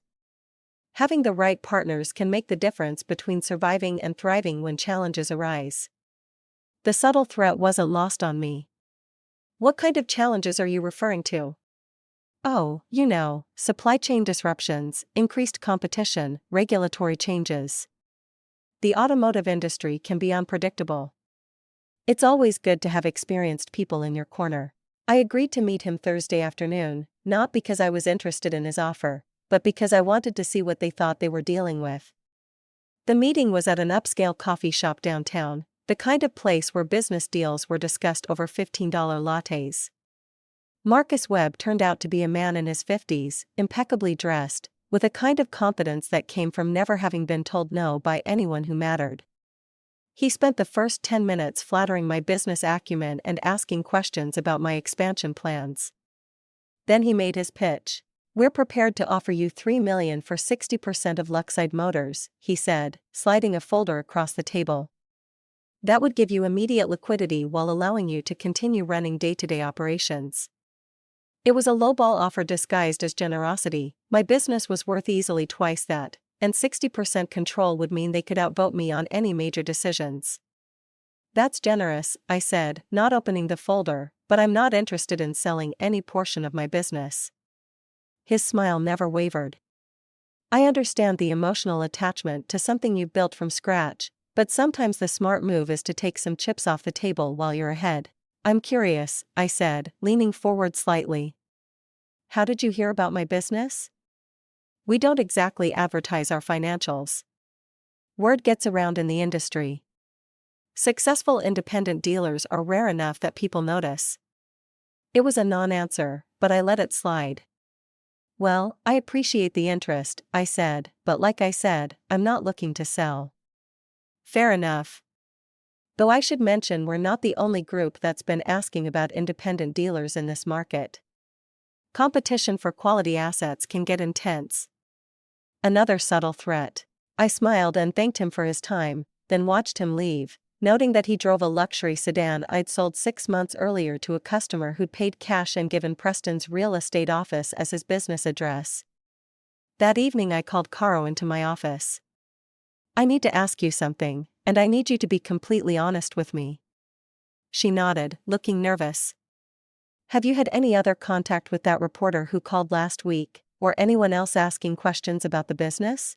Having the right partners can make the difference between surviving and thriving when challenges arise. The subtle threat wasn't lost on me. "What kind of challenges are you referring to?" "Oh, supply chain disruptions, increased competition, regulatory changes. The automotive industry can be unpredictable. It's always good to have experienced people in your corner." I agreed to meet him Thursday afternoon, not because I was interested in his offer, but because I wanted to see what they thought they were dealing with. The meeting was at an upscale coffee shop downtown, the kind of place where business deals were discussed over $15 lattes. Marcus Webb turned out to be a man in his 50s, impeccably dressed, with a kind of confidence that came from never having been told no by anyone who mattered. He spent the first 10 minutes flattering my business acumen and asking questions about my expansion plans. Then he made his pitch. "We're prepared to offer you $3 million for 60% of Luxide Motors," he said, sliding a folder across the table. "That would give you immediate liquidity while allowing you to continue running day-to-day operations." It was a lowball offer disguised as generosity. My business was worth easily twice that, and 60% control would mean they could outvote me on any major decisions. "That's generous," I said, not opening the folder, "but I'm not interested in selling any portion of my business." His smile never wavered. "I understand the emotional attachment to something you've built from scratch, but sometimes the smart move is to take some chips off the table while you're ahead." "I'm curious," I said, leaning forward slightly. "How did you hear about my business?" "We don't exactly advertise our financials. Word gets around in the industry. Successful independent dealers are rare enough that people notice." It was a non-answer, but I let it slide. "Well, I appreciate the interest," I said, "but like I said, I'm not looking to sell." "Fair enough. Though I should mention we're not the only group that's been asking about independent dealers in this market. Competition for quality assets can get intense." Another subtle threat. I smiled and thanked him for his time, then watched him leave, noting that he drove a luxury sedan I'd sold 6 months earlier to a customer who'd paid cash and given Preston's real estate office as his business address. That evening I called Caro into my office. "I need to ask you something, and I need you to be completely honest with me." She nodded, looking nervous. "Have you had any other contact with that reporter who called last week, or anyone else asking questions about the business?"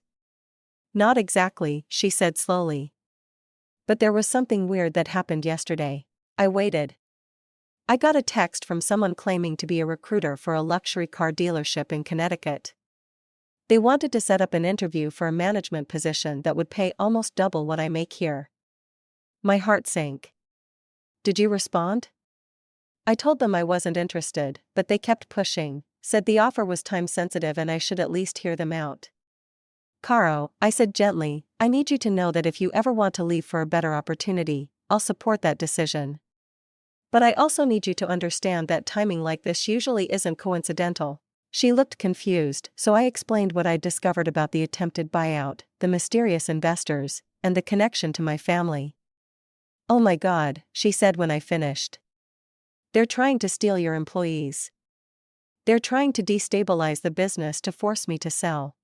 "Not exactly," she said slowly. "But there was something weird that happened yesterday." I waited. "I got a text from someone claiming to be a recruiter for a luxury car dealership in Connecticut. They wanted to set up an interview for a management position that would pay almost double what I make here." My heart sank. "Did you respond?" "I told them I wasn't interested, but they kept pushing, said the offer was time-sensitive and I should at least hear them out." "Caro," I said gently, "I need you to know that if you ever want to leave for a better opportunity, I'll support that decision. But I also need you to understand that timing like this usually isn't coincidental." She looked confused, so I explained what I'd discovered about the attempted buyout, the mysterious investors, and the connection to my family. "Oh my God," she said when I finished. "They're trying to steal your employees. They're trying to destabilize the business to force me to sell.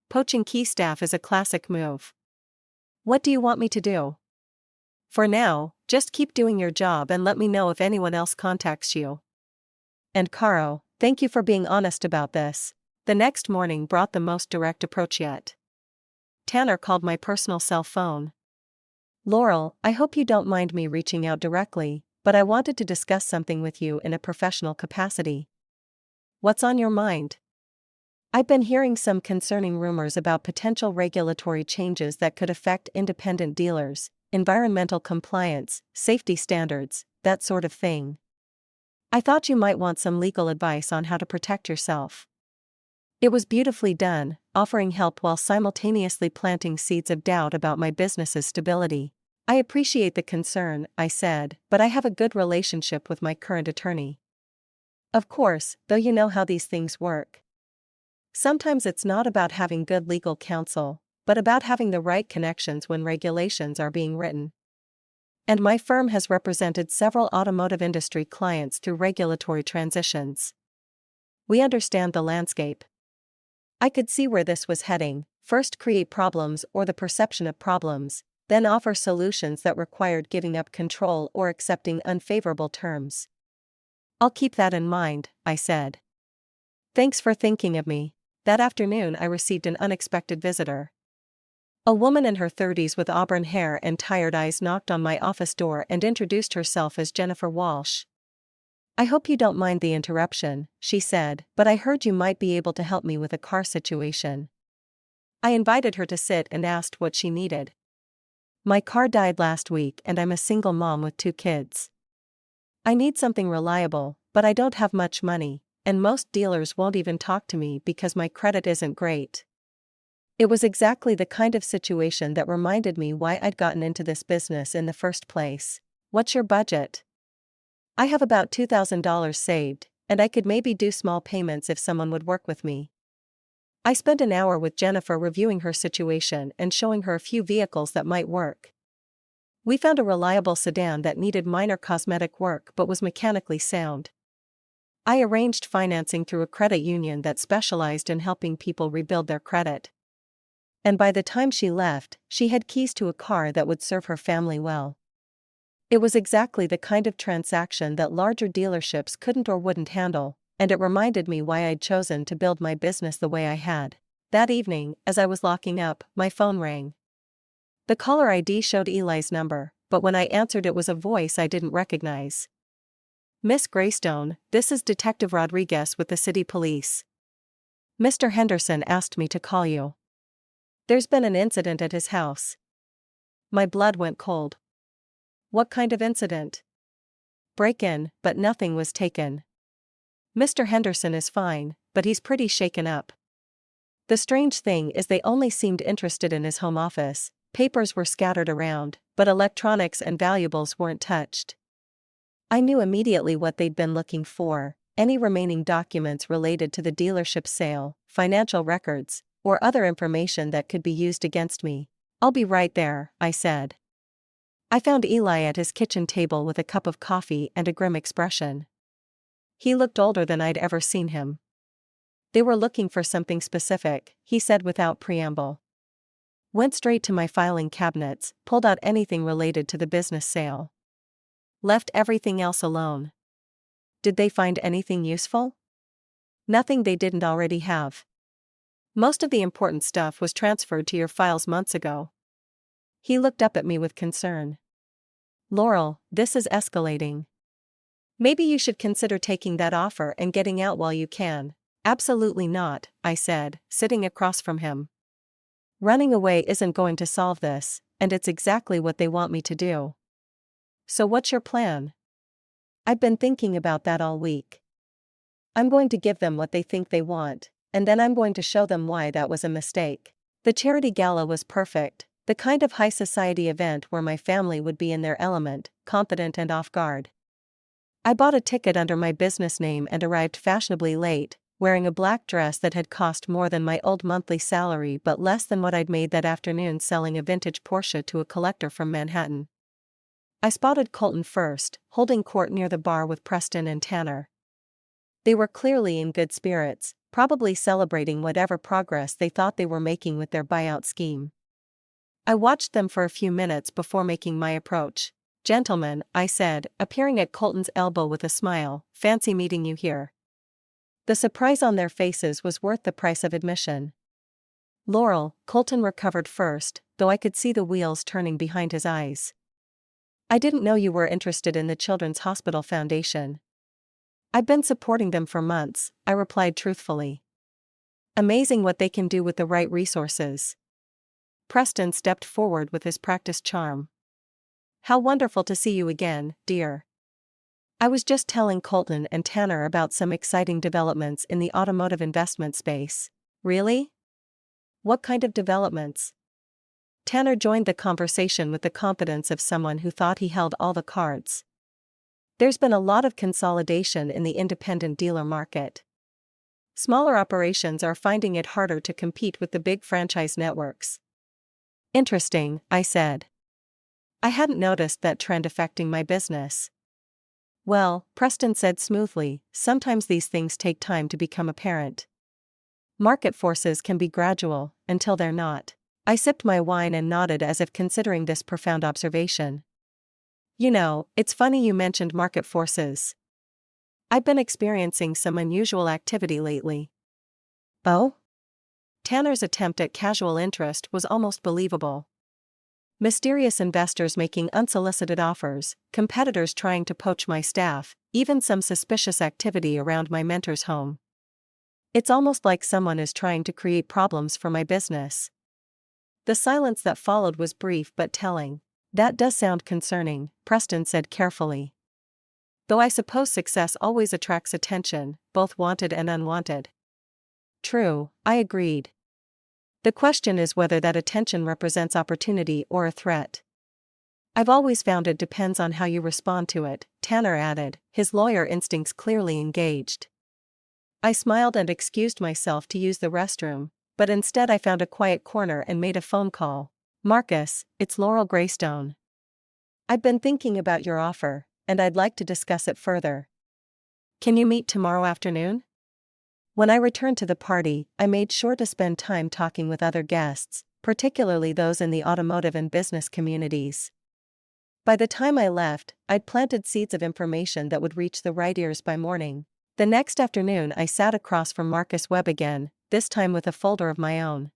Poaching key staff is a classic move. What do you want me to do?" "For now, just keep doing your job and let me know if anyone else contacts you. And Caro, thank you for being honest about this." The next morning brought the most direct approach yet. Tanner called my personal cell phone. "Laurel, I hope you don't mind me reaching out directly, but I wanted to discuss something with you in a professional capacity." "What's on your mind?" "I've been hearing some concerning rumors about potential regulatory changes that could affect independent dealers, environmental compliance, safety standards, that sort of thing. I thought you might want some legal advice on how to protect yourself." It was beautifully done, offering help while simultaneously planting seeds of doubt about my business's stability. "I appreciate the concern," I said, "but I have a good relationship with my current attorney." "Of course, though you know how these things work. Sometimes it's not about having good legal counsel, but about having the right connections when regulations are being written. And my firm has represented several automotive industry clients through regulatory transitions. We understand the landscape." I could see where this was heading: first create problems or the perception of problems, then offer solutions that required giving up control or accepting unfavorable terms. "I'll keep that in mind," I said. "Thanks for thinking of me." That afternoon I received an unexpected visitor. A woman in her 30s with auburn hair and tired eyes knocked on my office door and introduced herself as Jennifer Walsh. "I hope you don't mind the interruption," she said, "but I heard you might be able to help me with a car situation." I invited her to sit and asked what she needed. "My car died last week and I'm a single mom with 2 kids. I need something reliable, but I don't have much money, and most dealers won't even talk to me because my credit isn't great. It was exactly the kind of situation that reminded me why I'd gotten into this business in the first place. What's your budget? I have about $2,000 saved, and I could maybe do small payments if someone would work with me. I spent an hour with Jennifer reviewing her situation and showing her a few vehicles that might work. We found a reliable sedan that needed minor cosmetic work but was mechanically sound. I arranged financing through a credit union that specialized in helping people rebuild their credit. And by the time she left, she had keys to a car that would serve her family well. It was exactly the kind of transaction that larger dealerships couldn't or wouldn't handle, and it reminded me why I'd chosen to build my business the way I had. That evening, as I was locking up, my phone rang. The caller ID showed Eli's number, but when I answered it was a voice I didn't recognize. Miss Greystone, this is Detective Rodriguez with the city police. Mr. Henderson asked me to call you. There's been an incident at his house. My blood went cold. What kind of incident? Break-in, but nothing was taken. Mr. Henderson is fine, but he's pretty shaken up. The strange thing is they only seemed interested in his home office. Papers were scattered around, but electronics and valuables weren't touched. I knew immediately what they'd been looking for: any remaining documents related to the dealership sale, financial records, or other information that could be used against me. I'll be right there, I said. I found Eli at his kitchen table with a cup of coffee and a grim expression. He looked older than I'd ever seen him. They were looking for something specific, he said without preamble. Went straight to my filing cabinets, pulled out anything related to the business sale. Left everything else alone. Did they find anything useful? Nothing they didn't already have. Most of the important stuff was transferred to your files months ago. He looked up at me with concern. Laurel, this is escalating. Maybe you should consider taking that offer and getting out while you can. Absolutely not, I said, sitting across from him. Running away isn't going to solve this, and it's exactly what they want me to do. So what's your plan? I've been thinking about that all week. I'm going to give them what they think they want, and then I'm going to show them why that was a mistake. The charity gala was perfect, the kind of high society event where my family would be in their element, confident and off guard. I bought a ticket under my business name and arrived fashionably late, wearing a black dress that had cost more than my old monthly salary but less than what I'd made that afternoon selling a vintage Porsche to a collector from Manhattan. I spotted Colton first, holding court near the bar with Preston and Tanner. They were clearly in good spirits, probably celebrating whatever progress they thought they were making with their buyout scheme. I watched them for a few minutes before making my approach. Gentlemen, I said, appearing at Colton's elbow with a smile, fancy meeting you here. The surprise on their faces was worth the price of admission. Laurel, Colton recovered first, though I could see the wheels turning behind his eyes. I didn't know you were interested in the Children's Hospital Foundation. I've been supporting them for months, I replied truthfully. Amazing what they can do with the right resources. Preston stepped forward with his practiced charm. How wonderful to see you again, dear. I was just telling Colton and Tanner about some exciting developments in the automotive investment space. Really? What kind of developments? Tanner joined the conversation with the confidence of someone who thought he held all the cards. There's been a lot of consolidation in the independent dealer market. Smaller operations are finding it harder to compete with the big franchise networks. Interesting, I said. I hadn't noticed that trend affecting my business. Well, Preston said smoothly, sometimes these things take time to become apparent. Market forces can be gradual, until they're not. I sipped my wine and nodded as if considering this profound observation. You know, it's funny you mentioned market forces. I've been experiencing some unusual activity lately. Oh? Tanner's attempt at casual interest was almost believable. Mysterious investors making unsolicited offers, competitors trying to poach my staff, even some suspicious activity around my mentor's home. It's almost like someone is trying to create problems for my business. The silence that followed was brief but telling. That does sound concerning, Preston said carefully. Though I suppose success always attracts attention, both wanted and unwanted. True, I agreed. The question is whether that attention represents opportunity or a threat. I've always found it depends on how you respond to it, Tanner added, his lawyer instincts clearly engaged. I smiled and excused myself to use the restroom, but instead I found a quiet corner and made a phone call. Marcus, it's Laurel Greystone. I've been thinking about your offer, and I'd like to discuss it further. Can you meet tomorrow afternoon? When I returned to the party, I made sure to spend time talking with other guests, particularly those in the automotive and business communities. By the time I left, I'd planted seeds of information that would reach the right ears by morning. The next afternoon I sat across from Marcus Webb again, this time with a folder of my own.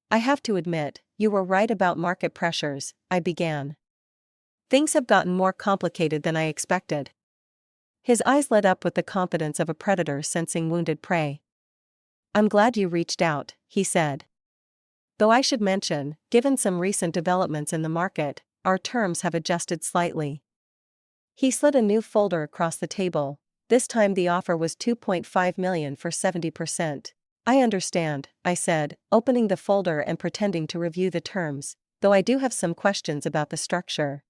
I have to admit, you were right about market pressures, I began. Things have gotten more complicated than I expected. His eyes lit up with the confidence of a predator sensing wounded prey. I'm glad you reached out, he said. Though I should mention, given some recent developments in the market, our terms have adjusted slightly. He slid a new folder across the table. This time the offer was $2.5 million for 70%. I understand, I said, opening the folder and pretending to review the terms, though I do have some questions about the structure.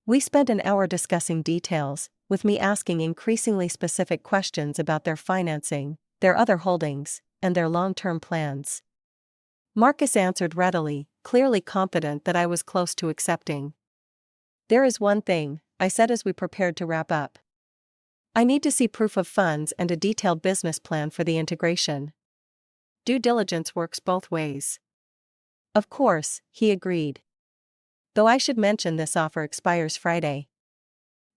We spent an hour discussing details, with me asking increasingly specific questions about their financing, their other holdings, and their long-term plans. Marcus answered readily, clearly confident that I was close to accepting. There is one thing, I said as we prepared to wrap up. I need to see proof of funds and a detailed business plan for the integration. Due diligence works both ways. Of course, he agreed. Though I should mention this offer expires Friday.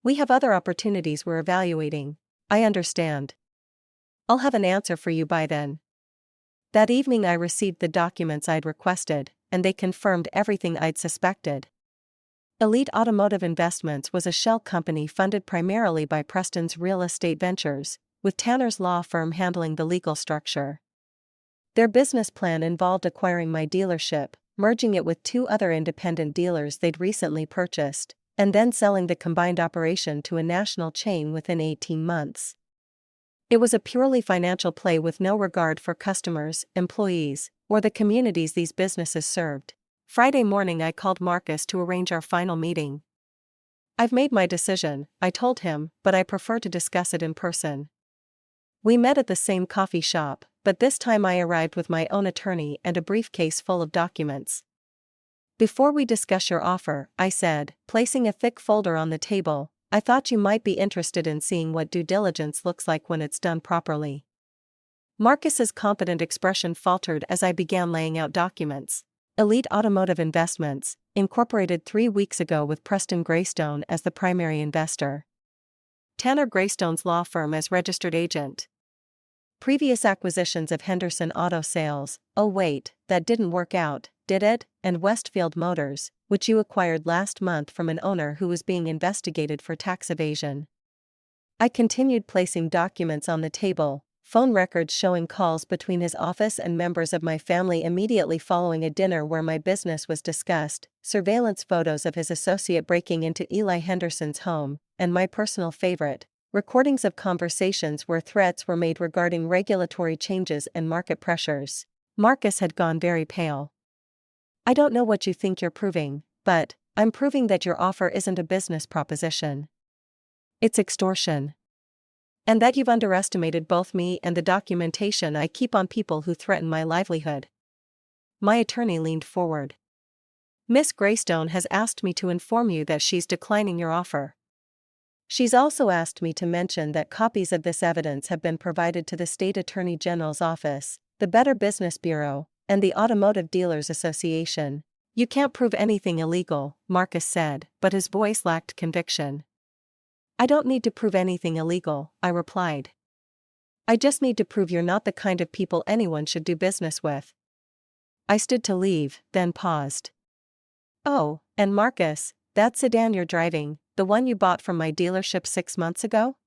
We have other opportunities we're evaluating, I understand. I'll have an answer for you by then. That evening I received the documents I'd requested, and they confirmed everything I'd suspected. Elite Automotive Investments was a shell company funded primarily by Preston's real estate ventures, with Tanner's law firm handling the legal structure. Their business plan involved acquiring my dealership, merging it with 2 other independent dealers they'd recently purchased, and then selling the combined operation to a national chain within 18 months. It was a purely financial play with no regard for customers, employees, or the communities these businesses served. Friday morning I called Marcus to arrange our final meeting. I've made my decision, I told him, but I prefer to discuss it in person. We met at the same coffee shop, but this time I arrived with my own attorney and a briefcase full of documents. Before we discuss your offer, I said, placing a thick folder on the table, I thought you might be interested in seeing what due diligence looks like when it's done properly. Marcus's confident expression faltered as I began laying out documents. Elite Automotive Investments, incorporated 3 weeks ago with Preston Greystone as the primary investor. Tanner Greystone's law firm as registered agent. Previous acquisitions of Henderson Auto Sales, oh wait, that didn't work out, did it? And Westfield Motors, which you acquired last month from an owner who was being investigated for tax evasion. I continued placing documents on the table, phone records showing calls between his office and members of my family immediately following a dinner where my business was discussed, surveillance photos of his associate breaking into Eli Henderson's home, and my personal favorite, recordings of conversations where threats were made regarding regulatory changes and market pressures. Marcus had gone very pale. I don't know what you think you're proving, but I'm proving that your offer isn't a business proposition. It's extortion. And that you've underestimated both me and the documentation I keep on people who threaten my livelihood. My attorney leaned forward. Miss Greystone has asked me to inform you that she's declining your offer. She's also asked me to mention that copies of this evidence have been provided to the State Attorney General's office, the Better Business Bureau, and the Automotive Dealers Association. You can't prove anything illegal, Marcus said, but his voice lacked conviction. I don't need to prove anything illegal, I replied. I just need to prove you're not the kind of people anyone should do business with. I stood to leave, then paused. Oh, and Marcus, that sedan you're driving, the one you bought from my dealership 6 months ago?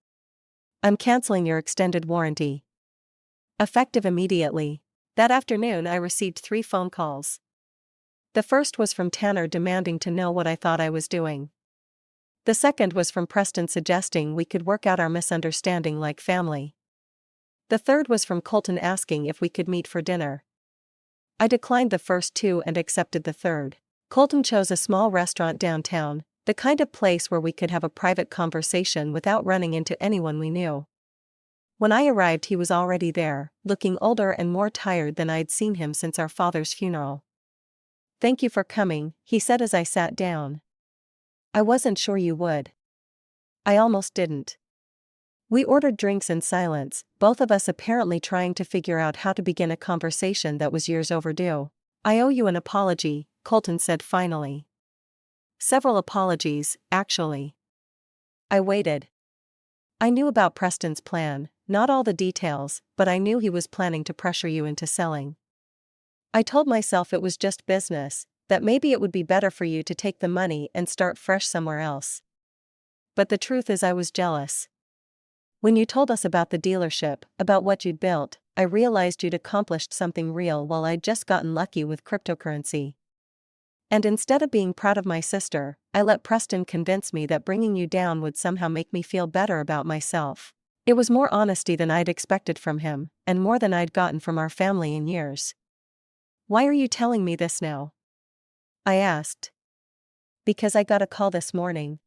I'm canceling your extended warranty. Effective immediately. That afternoon I received 3 phone calls. The first was from Tanner demanding to know what I thought I was doing. The second was from Preston suggesting we could work out our misunderstanding like family. The third was from Colton asking if we could meet for dinner. I declined the first two and accepted the third. Colton chose a small restaurant downtown, the kind of place where we could have a private conversation without running into anyone we knew. When I arrived, he was already there, looking older and more tired than I'd seen him since our father's funeral. "Thank you for coming," he said as I sat down. "I wasn't sure you would." I almost didn't. We ordered drinks in silence, both of us apparently trying to figure out how to begin a conversation that was years overdue. "I owe you an apology," Colton said finally. "Several apologies, actually." I waited. I knew about Preston's plan, not all the details, but I knew he was planning to pressure you into selling. I told myself it was just business, that maybe it would be better for you to take the money and start fresh somewhere else. But the truth is I was jealous. When you told us about the dealership, about what you'd built, I realized you'd accomplished something real while I'd just gotten lucky with cryptocurrency. And instead of being proud of my sister, I let Preston convince me that bringing you down would somehow make me feel better about myself. It was more honesty than I'd expected from him, and more than I'd gotten from our family in years. "Why are you telling me this now?" I asked. "Because I got a call this morning.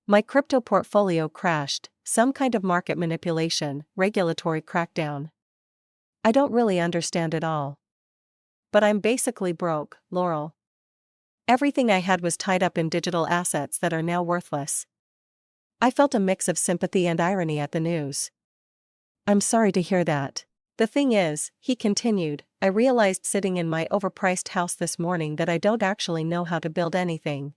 My crypto portfolio crashed, some kind of market manipulation, regulatory crackdown. I don't really understand it all. But I'm basically broke, Laurel. Everything I had was tied up in digital assets that are now worthless." I felt a mix of sympathy and irony at the news. "I'm sorry to hear that. The thing is," he continued, "I realized sitting in my overpriced house this morning that I don't actually know how to build anything.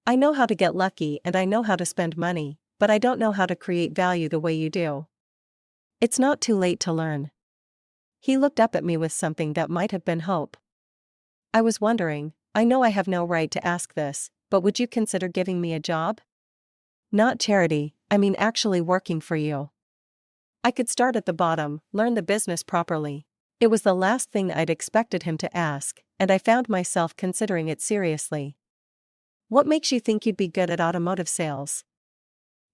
I know how to get lucky and I know how to spend money, but I don't know how to create value the way you do. It's not too late to learn." He looked up at me with something that might have been hope. I was wondering, I know I have no right to ask this, but would you consider giving me a job? Not charity, I mean actually working for you. I could start at the bottom, learn the business properly. It was the last thing I'd expected him to ask, and I found myself considering it seriously. "What makes you think you'd be good at automotive sales?"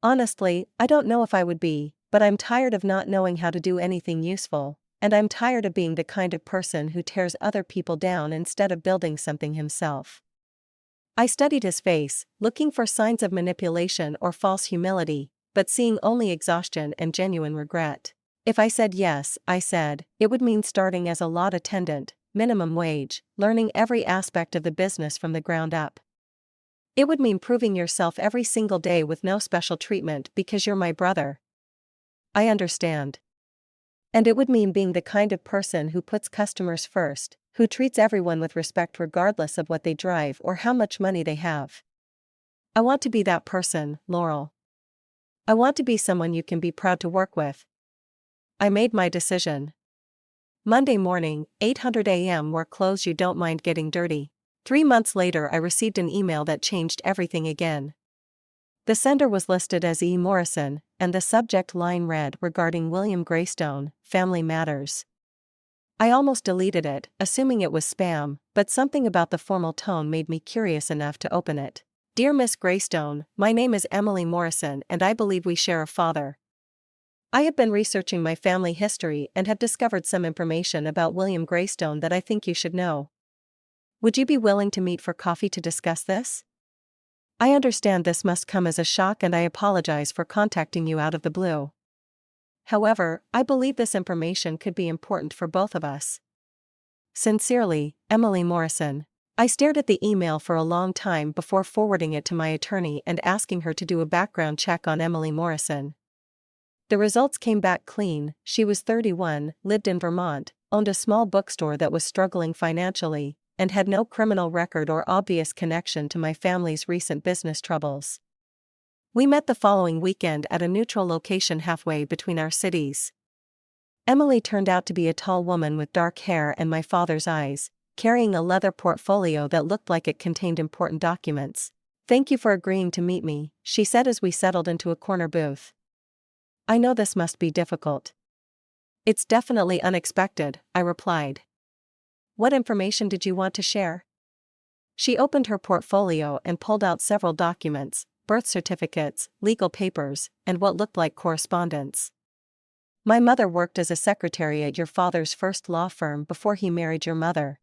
"Honestly, I don't know if I would be, but I'm tired of not knowing how to do anything useful, and I'm tired of being the kind of person who tears other people down instead of building something himself." I studied his face, looking for signs of manipulation or false humility, but seeing only exhaustion and genuine regret. If I said yes, I said, it would mean starting as a lot attendant, minimum wage, learning every aspect of the business from the ground up. It would mean proving yourself every single day with no special treatment because you're my brother. I understand. And it would mean being the kind of person who puts customers first, who treats everyone with respect regardless of what they drive or how much money they have. I want to be that person, Laurel. I want to be someone you can be proud to work with. I made my decision. Monday morning, 8:00 a.m. wore clothes you don't mind getting dirty. 3 months later I received an email that changed everything again. The sender was listed as E. Morrison, and the subject line read regarding William Greystone, Family Matters. I almost deleted it, assuming it was spam, but something about the formal tone made me curious enough to open it. "Dear Miss Greystone, my name is Emily Morrison and I believe we share a father. I have been researching my family history and have discovered some information about William Greystone that I think you should know. Would you be willing to meet for coffee to discuss this? I understand this must come as a shock and I apologize for contacting you out of the blue. However, I believe this information could be important for both of us. Sincerely, Emily Morrison." I stared at the email for a long time before forwarding it to my attorney and asking her to do a background check on Emily Morrison. The results came back clean. She was 31, lived in Vermont, owned a small bookstore that was struggling financially, and had no criminal record or obvious connection to my family's recent business troubles. We met the following weekend at a neutral location halfway between our cities. Emily turned out to be a tall woman with dark hair and my father's eyes, carrying a leather portfolio that looked like it contained important documents. "Thank you for agreeing to meet me," she said as we settled into a corner booth. "I know this must be difficult." "It's definitely unexpected," I replied. "What information did you want to share?" She opened her portfolio and pulled out several documents, birth certificates, legal papers, and what looked like correspondence. My mother worked as a secretary at your father's first law firm before he married your mother.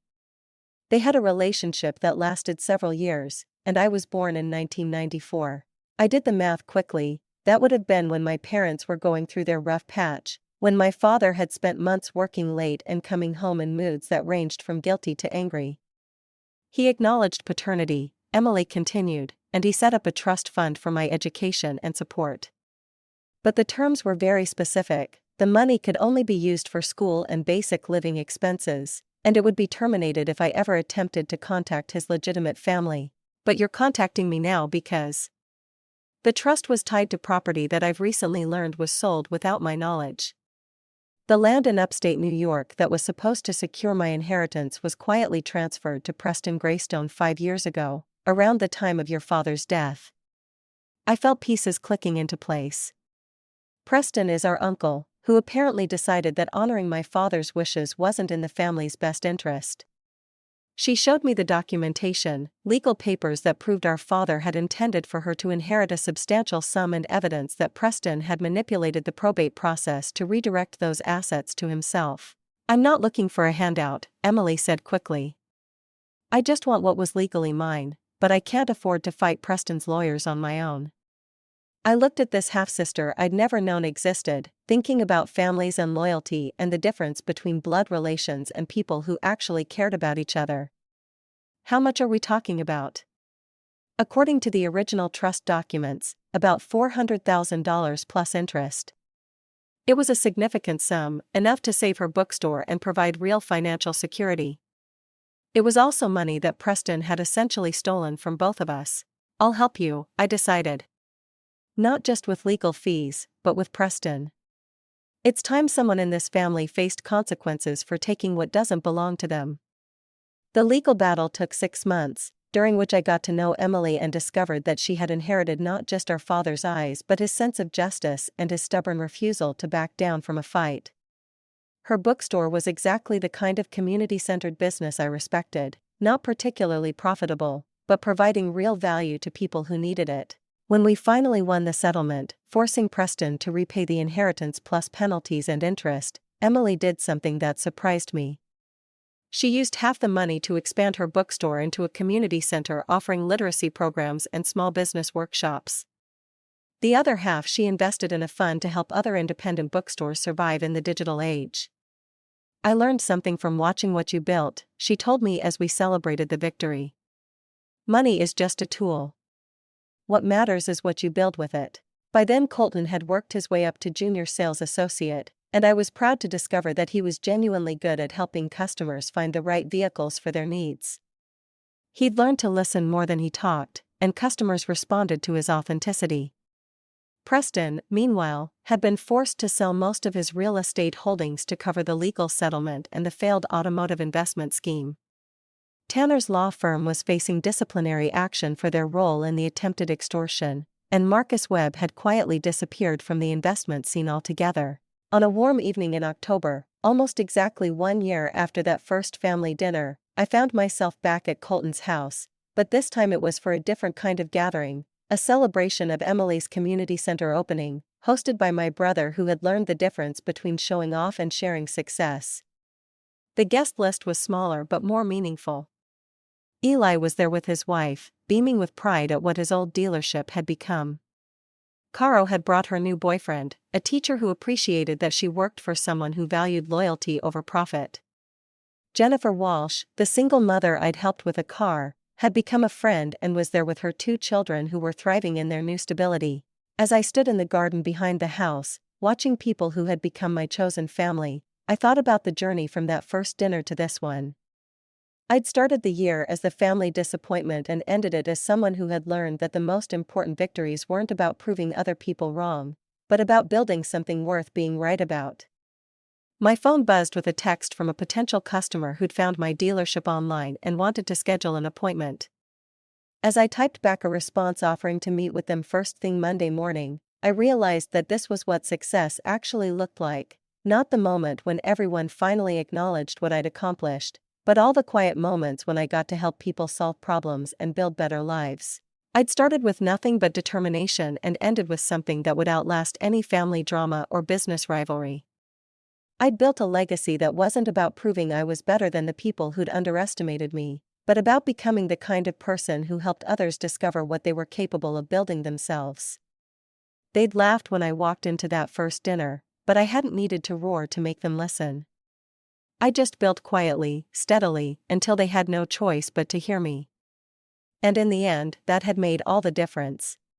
They had a relationship that lasted several years, and I was born in 1994. I did the math quickly. That would have been when my parents were going through their rough patch, when my father had spent months working late and coming home in moods that ranged from guilty to angry. He acknowledged paternity, Emily continued, and he set up a trust fund for my education and support. But the terms were very specific. The money could only be used for school and basic living expenses, and it would be terminated if I ever attempted to contact his legitimate family. But you're contacting me now because the trust was tied to property that I've recently learned was sold without my knowledge. The land in upstate New York that was supposed to secure my inheritance was quietly transferred to Preston Greystone 5 years ago, around the time of your father's death. I felt pieces clicking into place. Preston is our uncle, who apparently decided that honoring my father's wishes wasn't in the family's best interest. She showed me the documentation, legal papers that proved our father had intended for her to inherit a substantial sum and evidence that Preston had manipulated the probate process to redirect those assets to himself. I'm not looking for a handout, Emily said quickly. I just want what was legally mine, but I can't afford to fight Preston's lawyers on my own. I looked at this half-sister I'd never known existed, thinking about families and loyalty and the difference between blood relations and people who actually cared about each other. How much are we talking about? According to the original trust documents, about $400,000 plus interest. It was a significant sum, enough to save her bookstore and provide real financial security. It was also money that Preston had essentially stolen from both of us. I'll help you, I decided. Not just with legal fees, but with Preston. It's time someone in this family faced consequences for taking what doesn't belong to them. The legal battle took 6 months, during which I got to know Emily and discovered that she had inherited not just our father's eyes but his sense of justice and his stubborn refusal to back down from a fight. Her bookstore was exactly the kind of community-centered business I respected, not particularly profitable, but providing real value to people who needed it. When we finally won the settlement, forcing Preston to repay the inheritance plus penalties and interest, Emily did something that surprised me. She used half the money to expand her bookstore into a community center offering literacy programs and small business workshops. The other half she invested in a fund to help other independent bookstores survive in the digital age. I learned something from watching what you built, she told me as we celebrated the victory. Money is just a tool. What matters is what you build with it. By then Colton had worked his way up to junior sales associate, and I was proud to discover that he was genuinely good at helping customers find the right vehicles for their needs. He'd learned to listen more than he talked, and customers responded to his authenticity. Preston, meanwhile, had been forced to sell most of his real estate holdings to cover the legal settlement and the failed automotive investment scheme. Tanner's law firm was facing disciplinary action for their role in the attempted extortion, and Marcus Webb had quietly disappeared from the investment scene altogether. On a warm evening in October, almost exactly 1 year after that first family dinner, I found myself back at Colton's house, but this time it was for a different kind of gathering, a celebration of Emily's community center opening, hosted by my brother who had learned the difference between showing off and sharing success. The guest list was smaller but more meaningful. Eli was there with his wife, beaming with pride at what his old dealership had become. Caro had brought her new boyfriend, a teacher who appreciated that she worked for someone who valued loyalty over profit. Jennifer Walsh, the single mother I'd helped with a car, had become a friend and was there with her 2 children who were thriving in their new stability. As I stood in the garden behind the house, watching people who had become my chosen family, I thought about the journey from that first dinner to this one. I'd started the year as the family disappointment and ended it as someone who had learned that the most important victories weren't about proving other people wrong, but about building something worth being right about. My phone buzzed with a text from a potential customer who'd found my dealership online and wanted to schedule an appointment. As I typed back a response offering to meet with them first thing Monday morning, I realized that this was what success actually looked like, not the moment when everyone finally acknowledged what I'd accomplished, but all the quiet moments when I got to help people solve problems and build better lives. I'd started with nothing but determination and ended with something that would outlast any family drama or business rivalry. I'd built a legacy that wasn't about proving I was better than the people who'd underestimated me, but about becoming the kind of person who helped others discover what they were capable of building themselves. They'd laughed when I walked into that first dinner, but I hadn't needed to roar to make them listen. I just built quietly, steadily, until they had no choice but to hear me. And in the end, that had made all the difference.